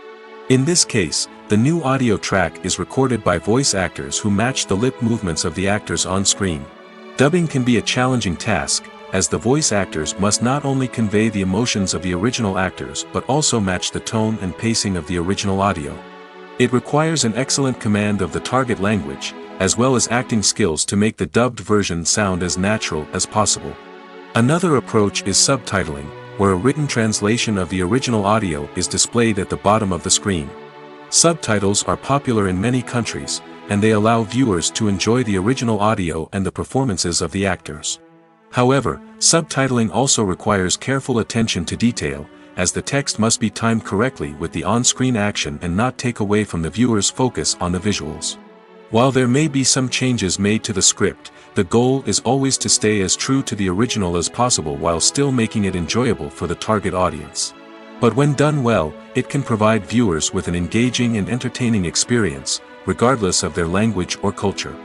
In this case, the new audio track is recorded by voice actors who match the lip movements of the actors on screen. Dubbing can be a challenging task, as the voice actors must not only convey the emotions of the original actors but also match the tone and pacing of the original audio. It requires an excellent command of the target language, as well as acting skills to make the dubbed version sound as natural as possible. Another approach is subtitling, where a written translation of the original audio is displayed at the bottom of the screen. Subtitles are popular in many countries, and they allow viewers to enjoy the original audio and the performances of the actors. However, subtitling also requires careful attention to detail, as the text must be timed correctly with the on-screen action and not take away from the viewer's focus on the visuals. While there may be some changes made to the script, the goal is always to stay as true to the original as possible while still making it enjoyable for the target audience. But when done well, it can provide viewers with an engaging and entertaining experience, regardless of their language or culture.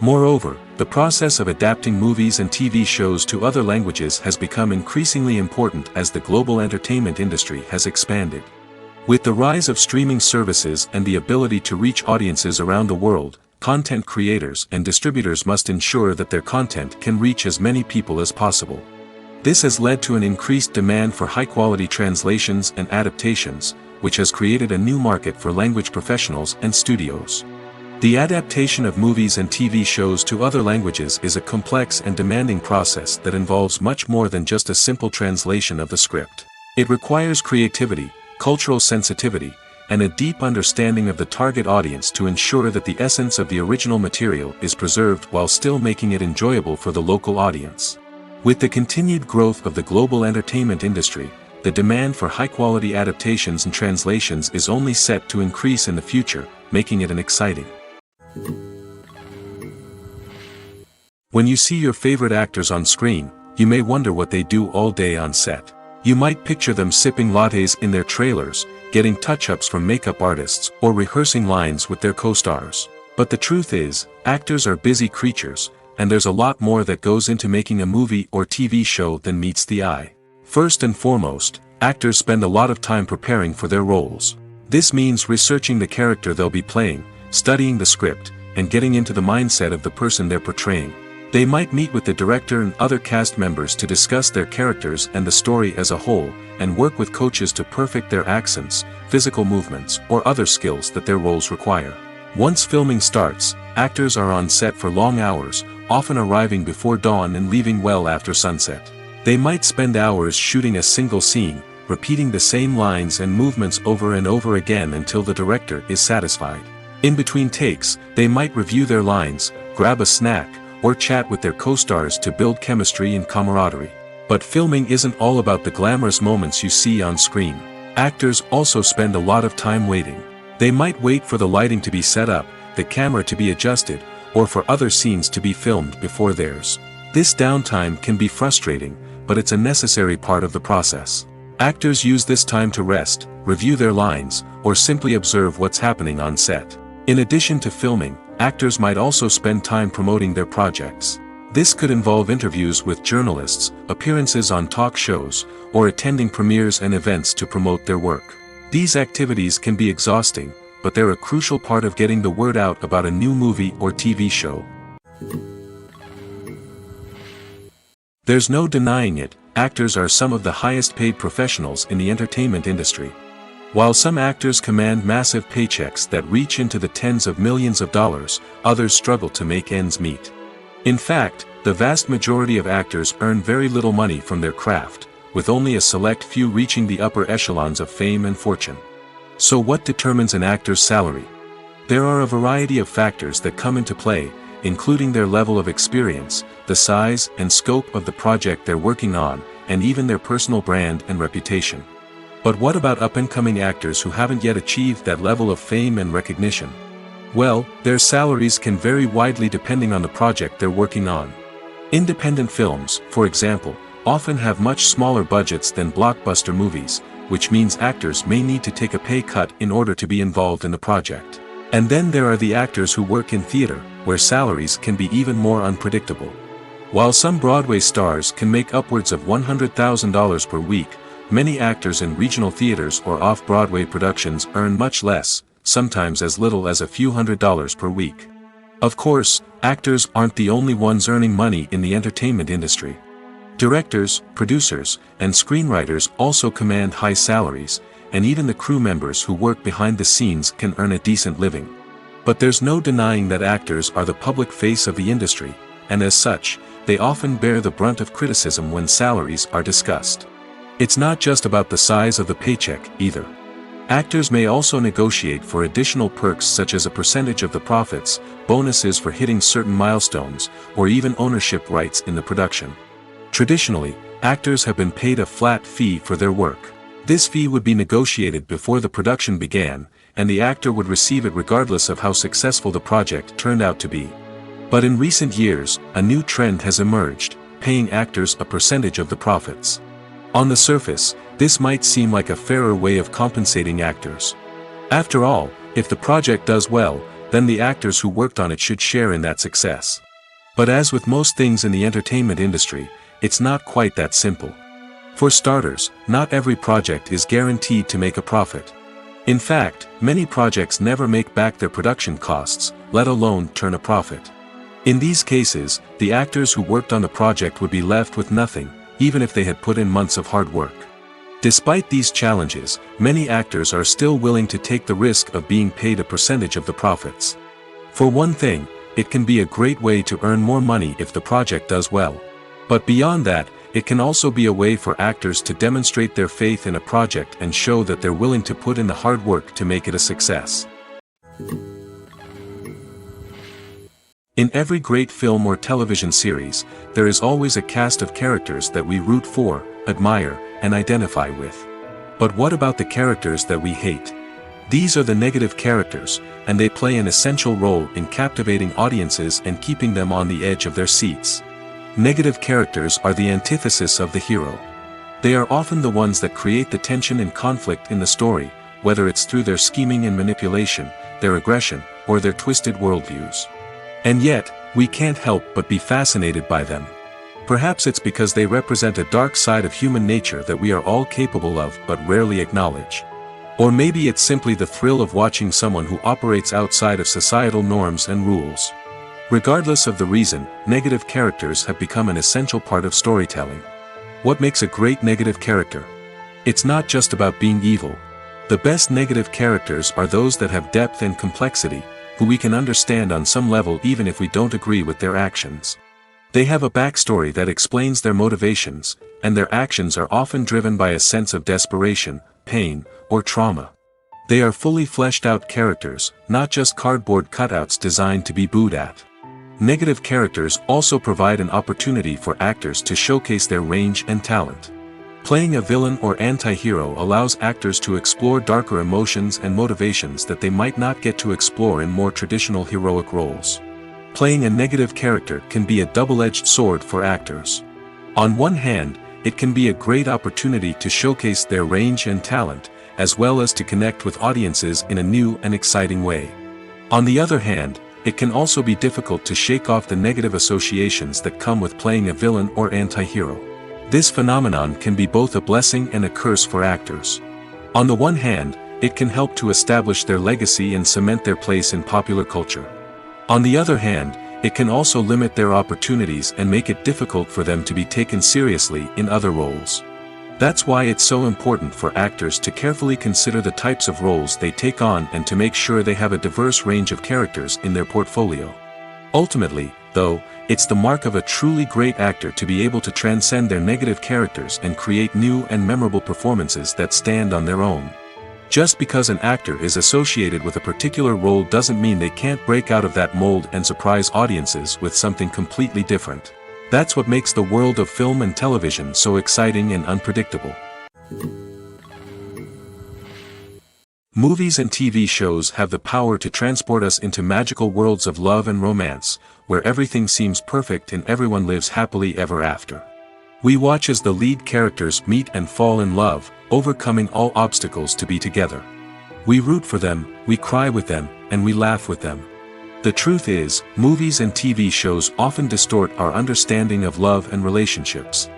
Moreover, the process of adapting movies and TV shows to other languages has become increasingly important as the global entertainment industry has expanded. With the rise of streaming services and the ability to reach audiences around the world, content creators and distributors must ensure that their content can reach as many people as possible. This has led to an increased demand for high-quality translations and adaptations, which has created a new market for language professionals and studios. The adaptation of movies and TV shows to other languages is a complex and demanding process that involves much more than just a simple translation of the script. It requires creativity, cultural sensitivity, and a deep understanding of the target audience to ensure that the essence of the original material is preserved while still making it enjoyable for the local audience. With the continued growth of the global entertainment industry, the demand for high-quality adaptations and translations is only set to increase in the future, making it an exciting. When you see your favorite actors on screen, you may wonder what they do all day on set. You might picture them sipping lattes in their trailers, getting touch-ups from makeup artists, or rehearsing lines with their co-stars. But the truth is, actors are busy creatures, and there's a lot more that goes into making a movie or TV show than meets the eye. First and foremost, actors spend a lot of time preparing for their roles. This means researching the character they'll be playing, studying the script, and getting into the mindset of the person they're portraying. They might meet with the director and other cast members to discuss their characters and the story as a whole, and work with coaches to perfect their accents, physical movements, or other skills that their roles require. Once filming starts, actors are on set for long hours, often arriving before dawn and leaving well after sunset. They might spend hours shooting a single scene, repeating the same lines and movements over and over again until the director is satisfied. In between takes, they might review their lines, grab a snack, or chat with their co-stars to build chemistry and camaraderie. But filming isn't all about the glamorous moments you see on screen. Actors also spend a lot of time waiting. They might wait for the lighting to be set up, the camera to be adjusted, or for other scenes to be filmed before theirs. This downtime can be frustrating, but it's a necessary part of the process. Actors use this time to rest, review their lines, or simply observe what's happening on set. In addition to filming, actors might also spend time promoting their projects. This could involve interviews with journalists, appearances on talk shows, or attending premieres and events to promote their work. These activities can be exhausting, but they're a crucial part of getting the word out about a new movie or TV show. There's no denying it, actors are some of the highest paid professionals in the entertainment industry. While some actors command massive paychecks that reach into the tens of millions of dollars, others struggle to make ends meet. In fact, the vast majority of actors earn very little money from their craft, with only a select few reaching the upper echelons of fame and fortune. So what determines an actor's salary? There are a variety of factors that come into play, including their level of experience, the size and scope of the project they're working on, and even their personal brand and reputation. But what about up-and-coming actors who haven't yet achieved that level of fame and recognition? Well, their salaries can vary widely depending on the project they're working on. Independent films, for example, often have much smaller budgets than blockbuster movies, which means actors may need to take a pay cut in order to be involved in the project. And then there are the actors who work in theater, where salaries can be even more unpredictable. While some Broadway stars can make upwards of $100,000 per week, many actors in regional theaters or off-Broadway productions earn much less, sometimes as little as a few $100s per week. Of course, actors aren't the only ones earning money in the entertainment industry. Directors, producers, and screenwriters also command high salaries, and even the crew members who work behind the scenes can earn a decent living. But there's no denying that actors are the public face of the industry, and as such, they often bear the brunt of criticism when salaries are discussed. It's not just about the size of the paycheck, either. Actors may also negotiate for additional perks such as a percentage of the profits, bonuses for hitting certain milestones, or even ownership rights in the production. Traditionally, actors have been paid a flat fee for their work. This fee would be negotiated before the production began, and the actor would receive it regardless of how successful the project turned out to be. But in recent years, a new trend has emerged, paying actors a percentage of the profits. On the surface, this might seem like a fairer way of compensating actors. After all, if the project does well, then the actors who worked on it should share in that success. But as with most things in the entertainment industry, it's not quite that simple. For starters, not every project is guaranteed to make a profit. In fact, many projects never make back their production costs, let alone turn a profit. In these cases, the actors who worked on the project would be left with nothing, even if they had put in months of hard work. Despite these challenges, many actors are still willing to take the risk of being paid a percentage of the profits. For one thing, it can be a great way to earn more money if the project does well. But beyond that, it can also be a way for actors to demonstrate their faith in a project and show that they're willing to put in the hard work to make it a success. In every great film or television series, there is always a cast of characters that we root for, admire, and identify with. But what about the characters that we hate? These are the negative characters, and they play an essential role in captivating audiences and keeping them on the edge of their seats. Negative characters are the antithesis of the hero. They are often the ones that create the tension and conflict in the story, whether it's through their scheming and manipulation, their aggression, or their twisted worldviews. And yet, we can't help but be fascinated by them. Perhaps it's because they represent a dark side of human nature that we are all capable of but rarely acknowledge. Or maybe it's simply the thrill of watching someone who operates outside of societal norms and rules. Regardless of the reason, negative characters have become an essential part of storytelling. What makes a great negative character? It's not just about being evil. The best negative characters are those that have depth and complexity, who we can understand on some level even if we don't agree with their actions. They have a backstory that explains their motivations, and their actions are often driven by a sense of desperation, pain, or trauma. They are fully fleshed out characters, not just cardboard cutouts designed to be booed at. Negative characters also provide an opportunity for actors to showcase their range and talent. Playing a villain or anti-hero allows actors to explore darker emotions and motivations that they might not get to explore in more traditional heroic roles. Playing a negative character can be a double-edged sword for actors. On one hand, it can be a great opportunity to showcase their range and talent, as well as to connect with audiences in a new and exciting way. On the other hand, it can also be difficult to shake off the negative associations that come with playing a villain or anti-hero. This phenomenon can be both a blessing and a curse for actors. On the one hand, it can help to establish their legacy and cement their place in popular culture. On the other hand, it can also limit their opportunities and make it difficult for them to be taken seriously in other roles. That's why it's so important for actors to carefully consider the types of roles they take on and to make sure they have a diverse range of characters in their portfolio. Ultimately, though, it's the mark of a truly great actor to be able to transcend their negative characters and create new and memorable performances that stand on their own. Just because an actor is associated with a particular role doesn't mean they can't break out of that mold and surprise audiences with something completely different. That's what makes the world of film and television so exciting and unpredictable. Movies and TV shows have the power to transport us into magical worlds of love and romance, where everything seems perfect and everyone lives happily ever after. We watch as the lead characters meet and fall in love, overcoming all obstacles to be together. We root for them, we cry with them, and we laugh with them. The truth is, movies and TV shows often distort our understanding of love and relationships.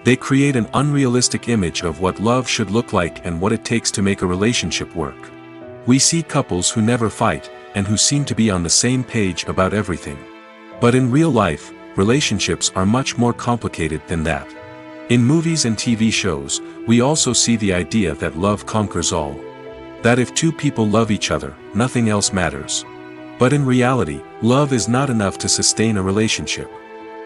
They create an unrealistic image of what love should look like and what it takes to make a relationship work. We see couples who never fight, and who seem to be on the same page about everything. But in real life, relationships are much more complicated than that. In movies and TV shows, we also see the idea that love conquers all. That if two people love each other, nothing else matters. But in reality, love is not enough to sustain a relationship.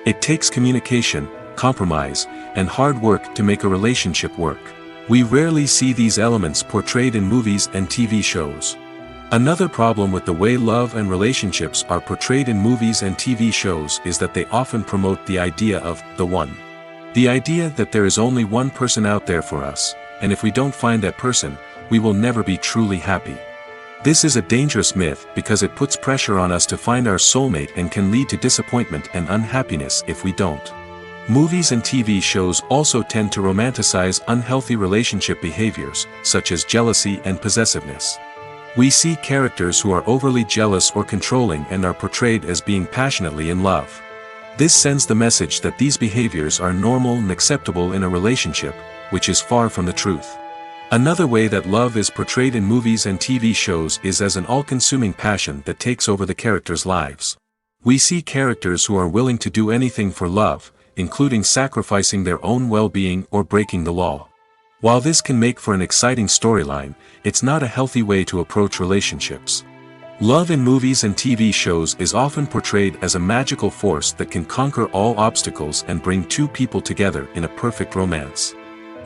It takes communication, compromise, and hard work to make a relationship work. We rarely see these elements portrayed in movies and TV shows. Another problem with the way love and relationships are portrayed in movies and TV shows is that they often promote the idea of the one. The idea that there is only one person out there for us, and if we don't find that person, we will never be truly happy. This is a dangerous myth because it puts pressure on us to find our soulmate and can lead to disappointment and unhappiness if we don't. Movies and TV shows also tend to romanticize unhealthy relationship behaviors, such as jealousy and possessiveness. We see characters who are overly jealous or controlling and are portrayed as being passionately in love. This sends the message that these behaviors are normal and acceptable in a relationship, which is far from the truth. Another way that love is portrayed in movies and TV shows is as an all-consuming passion that takes over the characters' lives. We see characters who are willing to do anything for love, including sacrificing their own well-being or breaking the law. While this can make for an exciting storyline, it's not a healthy way to approach relationships. Love in movies and TV shows is often portrayed as a magical force that can conquer all obstacles and bring two people together in a perfect romance.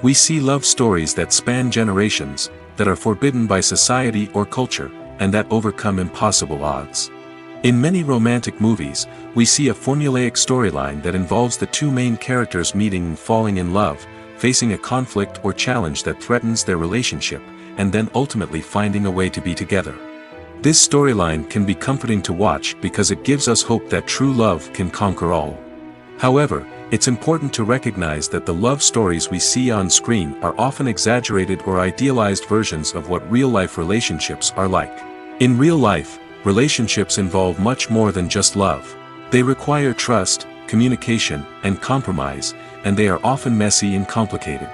We see love stories that span generations, that are forbidden by society or culture, and that overcome impossible odds. In many romantic movies, we see a formulaic storyline that involves the two main characters meeting and falling in love, facing a conflict or challenge that threatens their relationship, and then ultimately finding a way to be together. This storyline can be comforting to watch because it gives us hope that true love can conquer all. However, it's important to recognize that the love stories we see on screen are often exaggerated or idealized versions of what real-life relationships are like. In real life, relationships involve much more than just love. They require trust, communication, and compromise, and they are often messy and complicated.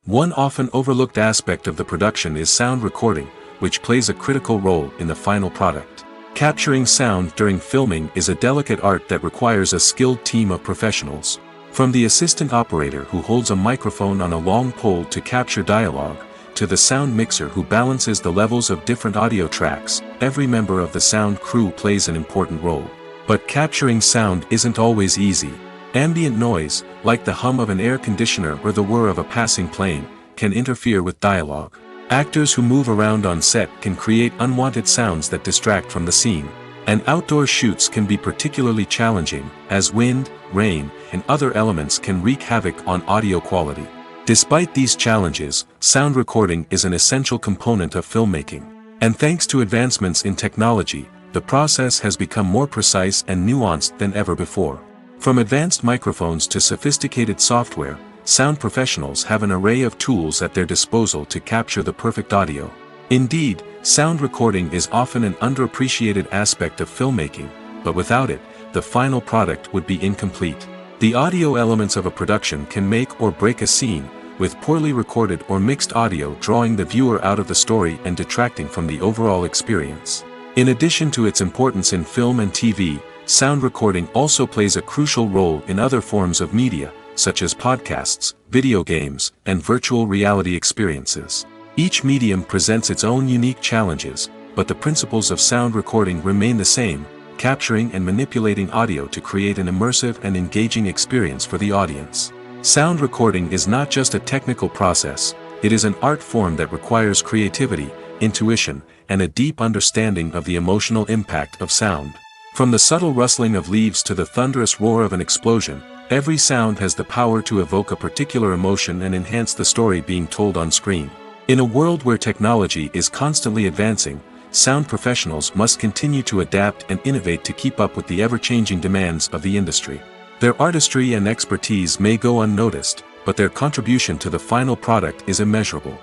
One often overlooked aspect of the production is sound recording, which plays a critical role in the final product. Capturing sound during filming is a delicate art that requires a skilled team of professionals. From the assistant operator who holds a microphone on a long pole to capture dialogue, to the sound mixer who balances the levels of different audio tracks, every member of the sound crew plays an important role. But capturing sound isn't always easy. Ambient noise, like the hum of an air conditioner or the whir of a passing plane, can interfere with dialogue. Actors who move around on set can create unwanted sounds that distract from the scene. And outdoor shoots can be particularly challenging, as wind, rain, and other elements can wreak havoc on audio quality. Despite these challenges, sound recording is an essential component of filmmaking. And thanks to advancements in technology, the process has become more precise and nuanced than ever before. From advanced microphones to sophisticated software, sound professionals have an array of tools at their disposal to capture the perfect audio. Indeed, sound recording is often an underappreciated aspect of filmmaking, but without it, the final product would be incomplete. The audio elements of a production can make or break a scene, with poorly recorded or mixed audio drawing the viewer out of the story and detracting from the overall experience. In addition to its importance in film and TV, sound recording also plays a crucial role in other forms of media, such as podcasts, video games, and virtual reality experiences. Each medium presents its own unique challenges, but the principles of sound recording remain the same: capturing and manipulating audio to create an immersive and engaging experience for the audience. Sound recording is not just a technical process, it is an art form that requires creativity, intuition, and a deep understanding of the emotional impact of sound. From the subtle rustling of leaves to the thunderous roar of an explosion, every sound has the power to evoke a particular emotion and enhance the story being told on screen. In a world where technology is constantly advancing, sound professionals must continue to adapt and innovate to keep up with the ever-changing demands of the industry. Their artistry and expertise may go unnoticed, but their contribution to the final product is immeasurable.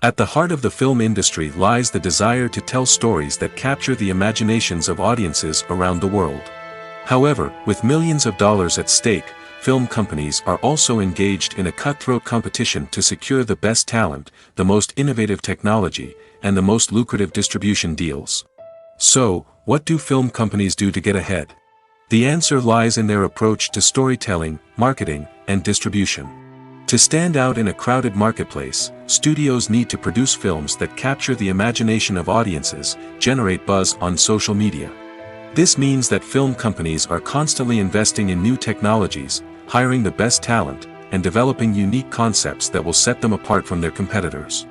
At the heart of the film industry lies the desire to tell stories that capture the imaginations of audiences around the world. However, with millions of dollars at stake, film companies are also engaged in a cutthroat competition to secure the best talent, the most innovative technology, and the most lucrative distribution deals. So, what do film companies do to get ahead? The answer lies in their approach to storytelling, marketing, and distribution. To stand out in a crowded marketplace, studios need to produce films that capture the imagination of audiences, generate buzz on social media. This means that film companies are constantly investing in new technologies, hiring the best talent, and developing unique concepts that will set them apart from their competitors.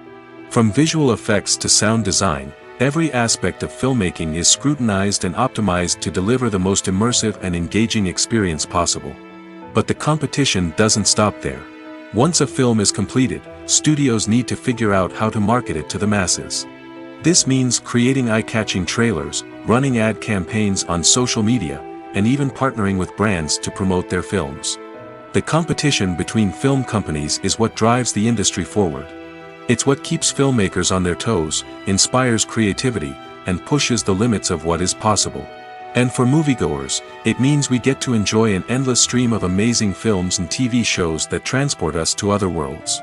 From visual effects to sound design, every aspect of filmmaking is scrutinized and optimized to deliver the most immersive and engaging experience possible. But the competition doesn't stop there. Once a film is completed, studios need to figure out how to market it to the masses. This means creating eye-catching trailers, running ad campaigns on social media, and even partnering with brands to promote their films. The competition between film companies is what drives the industry forward. It's what keeps filmmakers on their toes, inspires creativity, and pushes the limits of what is possible. And for moviegoers, it means we get to enjoy an endless stream of amazing films and TV shows that transport us to other worlds.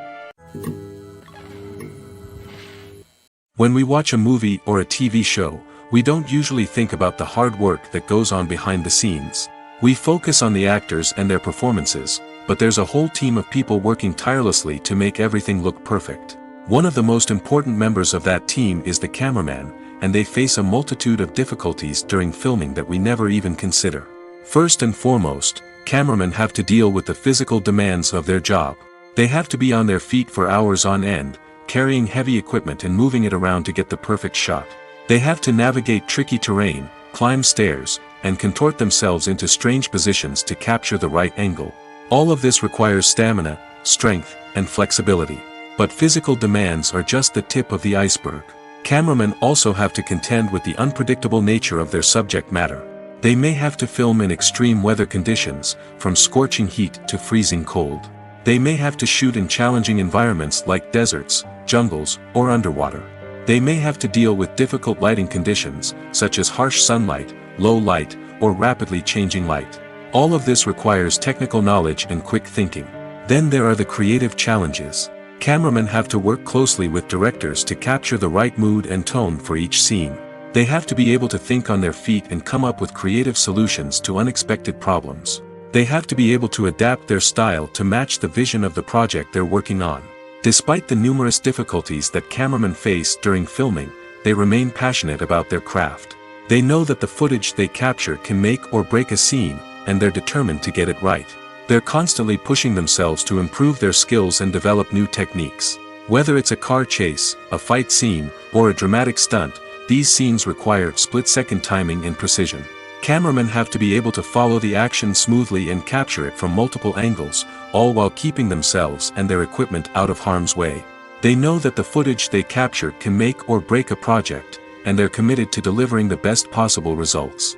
When we watch a movie or a TV show, we don't usually think about the hard work that goes on behind the scenes. We focus on the actors and their performances, but there's a whole team of people working tirelessly to make everything look perfect. One of the most important members of that team is the cameraman, and they face a multitude of difficulties during filming that we never even consider. First and foremost, cameramen have to deal with the physical demands of their job. They have to be on their feet for hours on end, carrying heavy equipment and moving it around to get the perfect shot. They have to navigate tricky terrain, climb stairs, and contort themselves into strange positions to capture the right angle. All of this requires stamina, strength, and flexibility. But physical demands are just the tip of the iceberg. Cameramen also have to contend with the unpredictable nature of their subject matter. They may have to film in extreme weather conditions, from scorching heat to freezing cold. They may have to shoot in challenging environments like deserts, jungles, or underwater. They may have to deal with difficult lighting conditions, such as harsh sunlight, low light, or rapidly changing light. All of this requires technical knowledge and quick thinking. Then there are the creative challenges. Cameramen have to work closely with directors to capture the right mood and tone for each scene. They have to be able to think on their feet and come up with creative solutions to unexpected problems. They have to be able to adapt their style to match the vision of the project they're working on. Despite the numerous difficulties that cameramen face during filming, they remain passionate about their craft. They know that the footage they capture can make or break a scene, and they're determined to get it right. They're constantly pushing themselves to improve their skills and develop new techniques. Whether it's a car chase, a fight scene, or a dramatic stunt, these scenes require split-second timing and precision. Cameramen have to be able to follow the action smoothly and capture it from multiple angles, all while keeping themselves and their equipment out of harm's way. They know that the footage they capture can make or break a project, and they're committed to delivering the best possible results.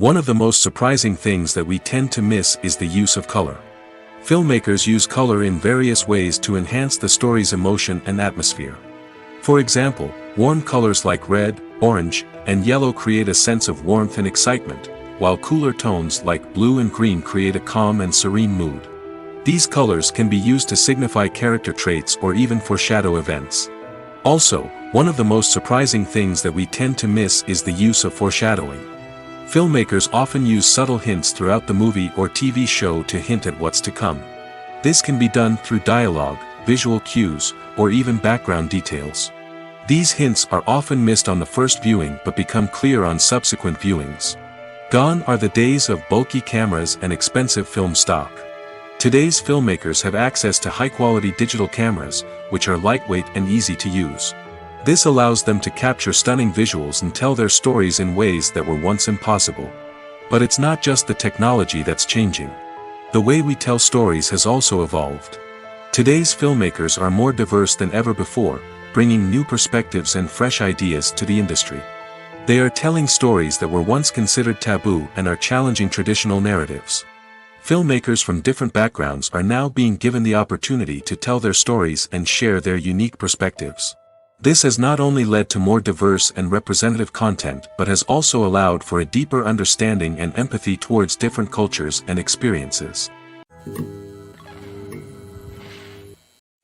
One of the most surprising things that we tend to miss is the use of color. Filmmakers use color in various ways to enhance the story's emotion and atmosphere. For example, warm colors like red, orange, and yellow create a sense of warmth and excitement, while cooler tones like blue and green create a calm and serene mood. These colors can be used to signify character traits or even foreshadow events. Also, one of the most surprising things that we tend to miss is the use of foreshadowing. Filmmakers often use subtle hints throughout the movie or TV show to hint at what's to come. This can be done through dialogue, visual cues, or even background details. These hints are often missed on the first viewing but become clear on subsequent viewings. Gone are the days of bulky cameras and expensive film stock. Today's filmmakers have access to high-quality digital cameras, which are lightweight and easy to use. This allows them to capture stunning visuals and tell their stories in ways that were once impossible. But it's not just the technology that's changing. The way we tell stories has also evolved. Today's filmmakers are more diverse than ever before, bringing new perspectives and fresh ideas to the industry. They are telling stories that were once considered taboo and are challenging traditional narratives. Filmmakers from different backgrounds are now being given the opportunity to tell their stories and share their unique perspectives. This has not only led to more diverse and representative content but has also allowed for a deeper understanding and empathy towards different cultures and experiences.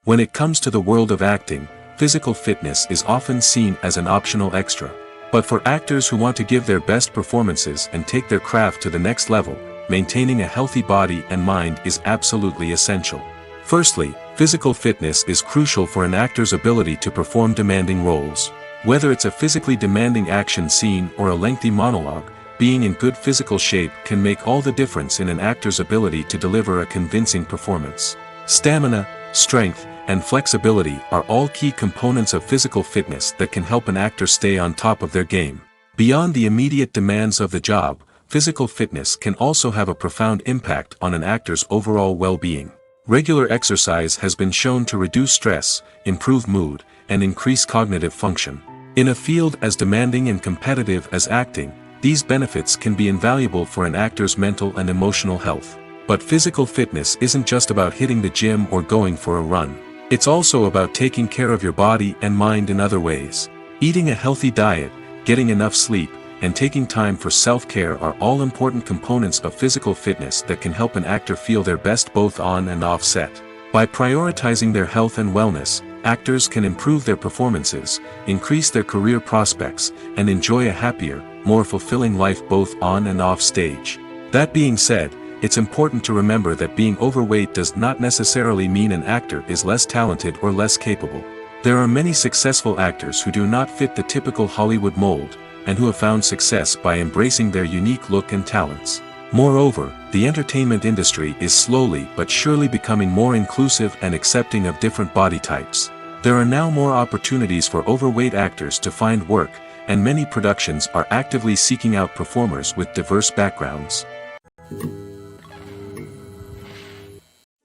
When it comes to the world of acting, physical fitness is often seen as an optional extra. But for actors who want to give their best performances and take their craft to the next level, maintaining a healthy body and mind is absolutely essential. Firstly, physical fitness is crucial for an actor's ability to perform demanding roles. Whether it's a physically demanding action scene or a lengthy monologue, being in good physical shape can make all the difference in an actor's ability to deliver a convincing performance. Stamina, strength, and flexibility are all key components of physical fitness that can help an actor stay on top of their game. Beyond the immediate demands of the job, physical fitness can also have a profound impact on an actor's overall well-being. Regular exercise has been shown to reduce stress, improve mood, and increase cognitive function. In a field as demanding and competitive as acting, these benefits can be invaluable for an actor's mental and emotional health. But physical fitness isn't just about hitting the gym or going for a run. It's also about taking care of your body and mind in other ways. Eating a healthy diet, getting enough sleep, and taking time for self-care are all important components of physical fitness that can help an actor feel their best both on and off set. By prioritizing their health and wellness, actors can improve their performances, increase their career prospects, and enjoy a happier, more fulfilling life both on and off stage. That being said, it's important to remember that being overweight does not necessarily mean an actor is less talented or less capable. There are many successful actors who do not fit the typical Hollywood mold, and who have found success by embracing their unique look and talents. Moreover, the entertainment industry is slowly but surely becoming more inclusive and accepting of different body types. There are now more opportunities for overweight actors to find work, and many productions are actively seeking out performers with diverse backgrounds.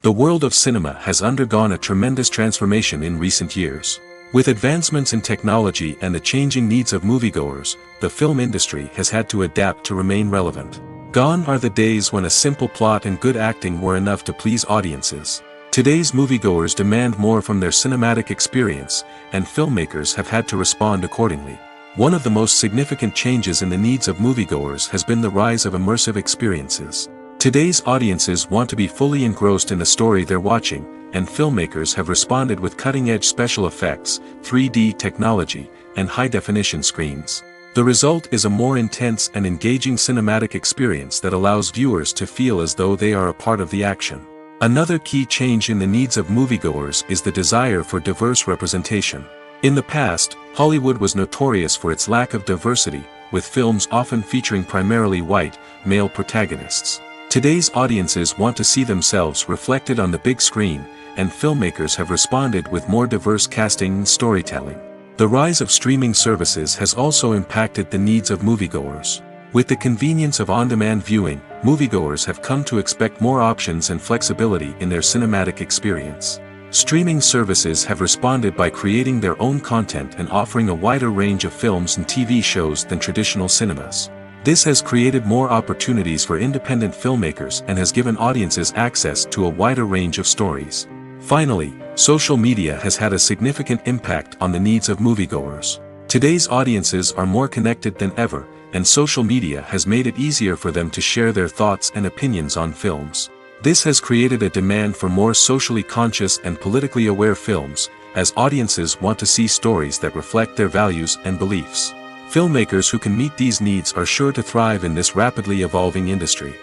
The world of cinema has undergone a tremendous transformation in recent years. With advancements in technology and the changing needs of moviegoers, the film industry has had to adapt to remain relevant. Gone are the days when a simple plot and good acting were enough to please audiences. Today's moviegoers demand more from their cinematic experience, and filmmakers have had to respond accordingly. One of the most significant changes in the needs of moviegoers has been the rise of immersive experiences. Today's audiences want to be fully engrossed in the story they're watching, and filmmakers have responded with cutting-edge special effects, 3D technology, and high-definition screens. The result is a more intense and engaging cinematic experience that allows viewers to feel as though they are a part of the action. Another key change in the needs of moviegoers is the desire for diverse representation. In the past, Hollywood was notorious for its lack of diversity, with films often featuring primarily white, male protagonists. Today's audiences want to see themselves reflected on the big screen, and filmmakers have responded with more diverse casting and storytelling. The rise of streaming services has also impacted the needs of moviegoers. With the convenience of on-demand viewing, moviegoers have come to expect more options and flexibility in their cinematic experience. Streaming services have responded by creating their own content and offering a wider range of films and TV shows than traditional cinemas. This has created more opportunities for independent filmmakers and has given audiences access to a wider range of stories. Finally, social media has had a significant impact on the needs of moviegoers. Today's audiences are more connected than ever, and social media has made it easier for them to share their thoughts and opinions on films. This has created a demand for more socially conscious and politically aware films, as audiences want to see stories that reflect their values and beliefs. Filmmakers who can meet these needs are sure to thrive in this rapidly evolving industry.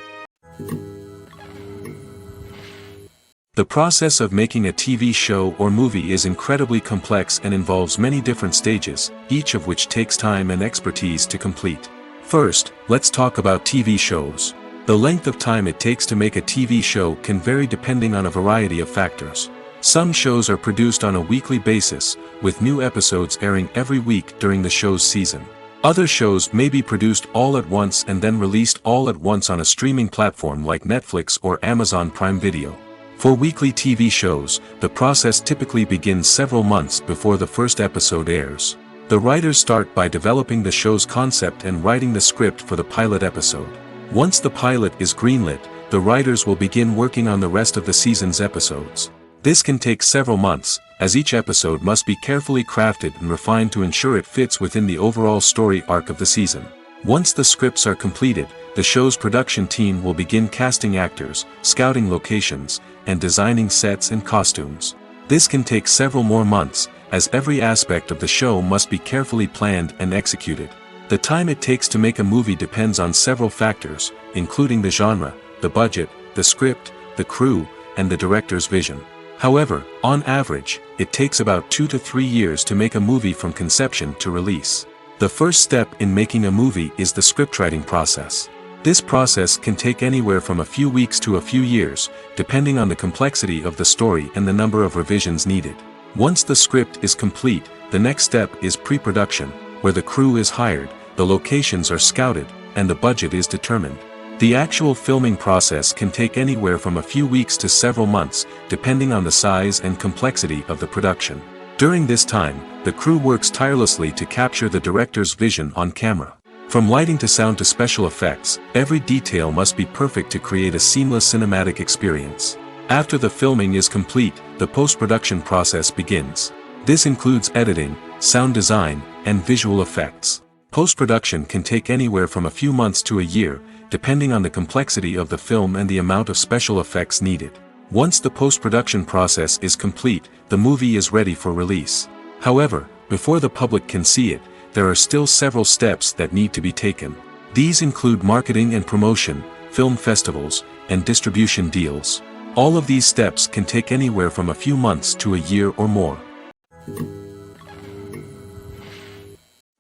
The process of making a TV show or movie is incredibly complex and involves many different stages, each of which takes time and expertise to complete. First, let's talk about TV shows. The length of time it takes to make a TV show can vary depending on a variety of factors. Some shows are produced on a weekly basis, with new episodes airing every week during the show's season. Other shows may be produced all at once and then released all at once on a streaming platform like Netflix or Amazon Prime Video. For weekly TV shows, the process typically begins several months before the first episode airs. The writers start by developing the show's concept and writing the script for the pilot episode. Once the pilot is greenlit, the writers will begin working on the rest of the season's episodes. This can take several months, as each episode must be carefully crafted and refined to ensure it fits within the overall story arc of the season. Once the scripts are completed, the show's production team will begin casting actors, scouting locations, and designing sets and costumes. This can take several more months, as every aspect of the show must be carefully planned and executed. The time it takes to make a movie depends on several factors, including the genre, the budget, the script, the crew, and the director's vision. However, on average, it takes about 2 to 3 years to make a movie from conception to release. The first step in making a movie is the scriptwriting process. This process can take anywhere from a few weeks to a few years, depending on the complexity of the story and the number of revisions needed. Once the script is complete, the next step is pre-production, where the crew is hired, the locations are scouted, and the budget is determined. The actual filming process can take anywhere from a few weeks to several months, depending on the size and complexity of the production. During this time, the crew works tirelessly to capture the director's vision on camera. From lighting to sound to special effects, every detail must be perfect to create a seamless cinematic experience. After the filming is complete, the post-production process begins. This includes editing, sound design, and visual effects. Post-production can take anywhere from a few months to a year, depending on the complexity of the film and the amount of special effects needed. Once the post-production process is complete, the movie is ready for release. However, before the public can see it, there are still several steps that need to be taken. These include marketing and promotion, film festivals, and distribution deals. All of these steps can take anywhere from a few months to a year or more.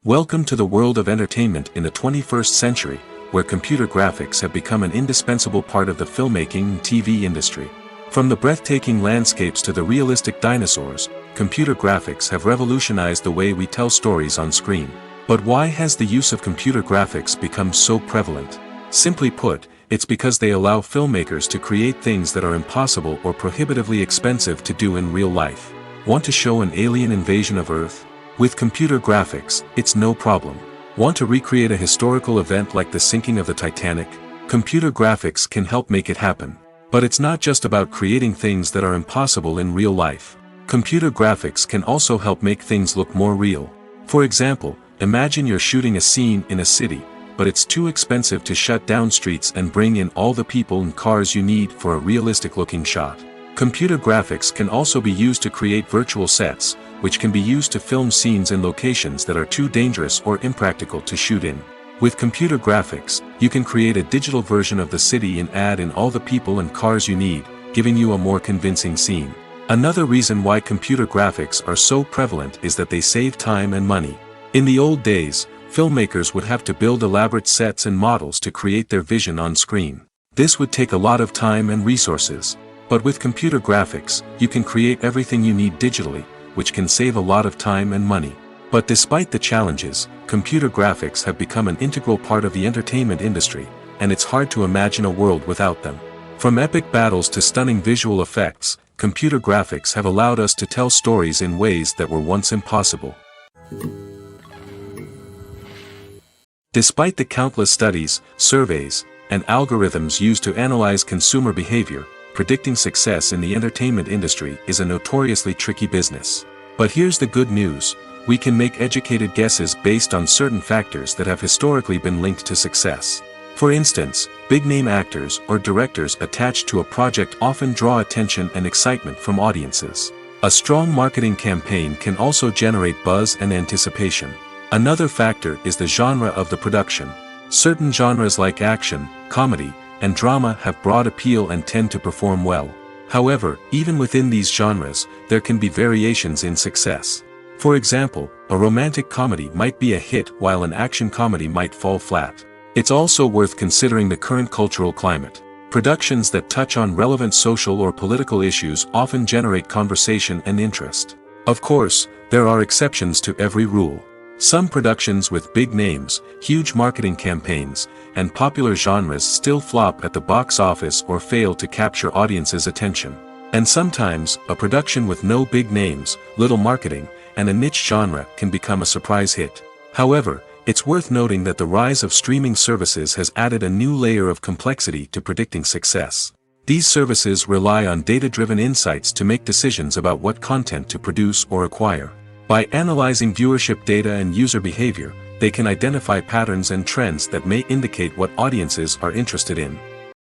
Welcome to the world of entertainment in the 21st century, where computer graphics have become an indispensable part of the filmmaking and TV industry. From the breathtaking landscapes to the realistic dinosaurs, computer graphics have revolutionized the way we tell stories on screen. But why has the use of computer graphics become so prevalent? Simply put, it's because they allow filmmakers to create things that are impossible or prohibitively expensive to do in real life. Want to show an alien invasion of Earth? With computer graphics, it's no problem. Want to recreate a historical event like the sinking of the Titanic? Computer graphics can help make it happen. But it's not just about creating things that are impossible in real life. Computer graphics can also help make things look more real. For example, imagine you're shooting a scene in a city, but it's too expensive to shut down streets and bring in all the people and cars you need for a realistic-looking shot. Computer graphics can also be used to create virtual sets, which can be used to film scenes in locations that are too dangerous or impractical to shoot in. With computer graphics, you can create a digital version of the city and add in all the people and cars you need, giving you a more convincing scene. Another reason why computer graphics are so prevalent is that they save time and money. In the old days, filmmakers would have to build elaborate sets and models to create their vision on screen. This would take a lot of time and resources. But with computer graphics, you can create everything you need digitally, which can save a lot of time and money. But despite the challenges, computer graphics have become an integral part of the entertainment industry, and it's hard to imagine a world without them. From epic battles to stunning visual effects, computer graphics have allowed us to tell stories in ways that were once impossible. Despite the countless studies, surveys, and algorithms used to analyze consumer behavior, predicting success in the entertainment industry is a notoriously tricky business. But here's the good news: we can make educated guesses based on certain factors that have historically been linked to success. For instance, big-name actors or directors attached to a project often draw attention and excitement from audiences. A strong marketing campaign can also generate buzz and anticipation. Another factor is the genre of the production. Certain genres like action, comedy, and drama have broad appeal and tend to perform well. However, even within these genres, there can be variations in success. For example, a romantic comedy might be a hit while an action comedy might fall flat. It's also worth considering the current cultural climate. Productions that touch on relevant social or political issues often generate conversation and interest. Of course, there are exceptions to every rule. Some productions with big names, huge marketing campaigns, and popular genres still flop at the box office or fail to capture audiences' attention. And sometimes, a production with no big names, little marketing, and a niche genre can become a surprise hit. However, it's worth noting that the rise of streaming services has added a new layer of complexity to predicting success. These services rely on data-driven insights to make decisions about what content to produce or acquire. By analyzing viewership data and user behavior, they can identify patterns and trends that may indicate what audiences are interested in.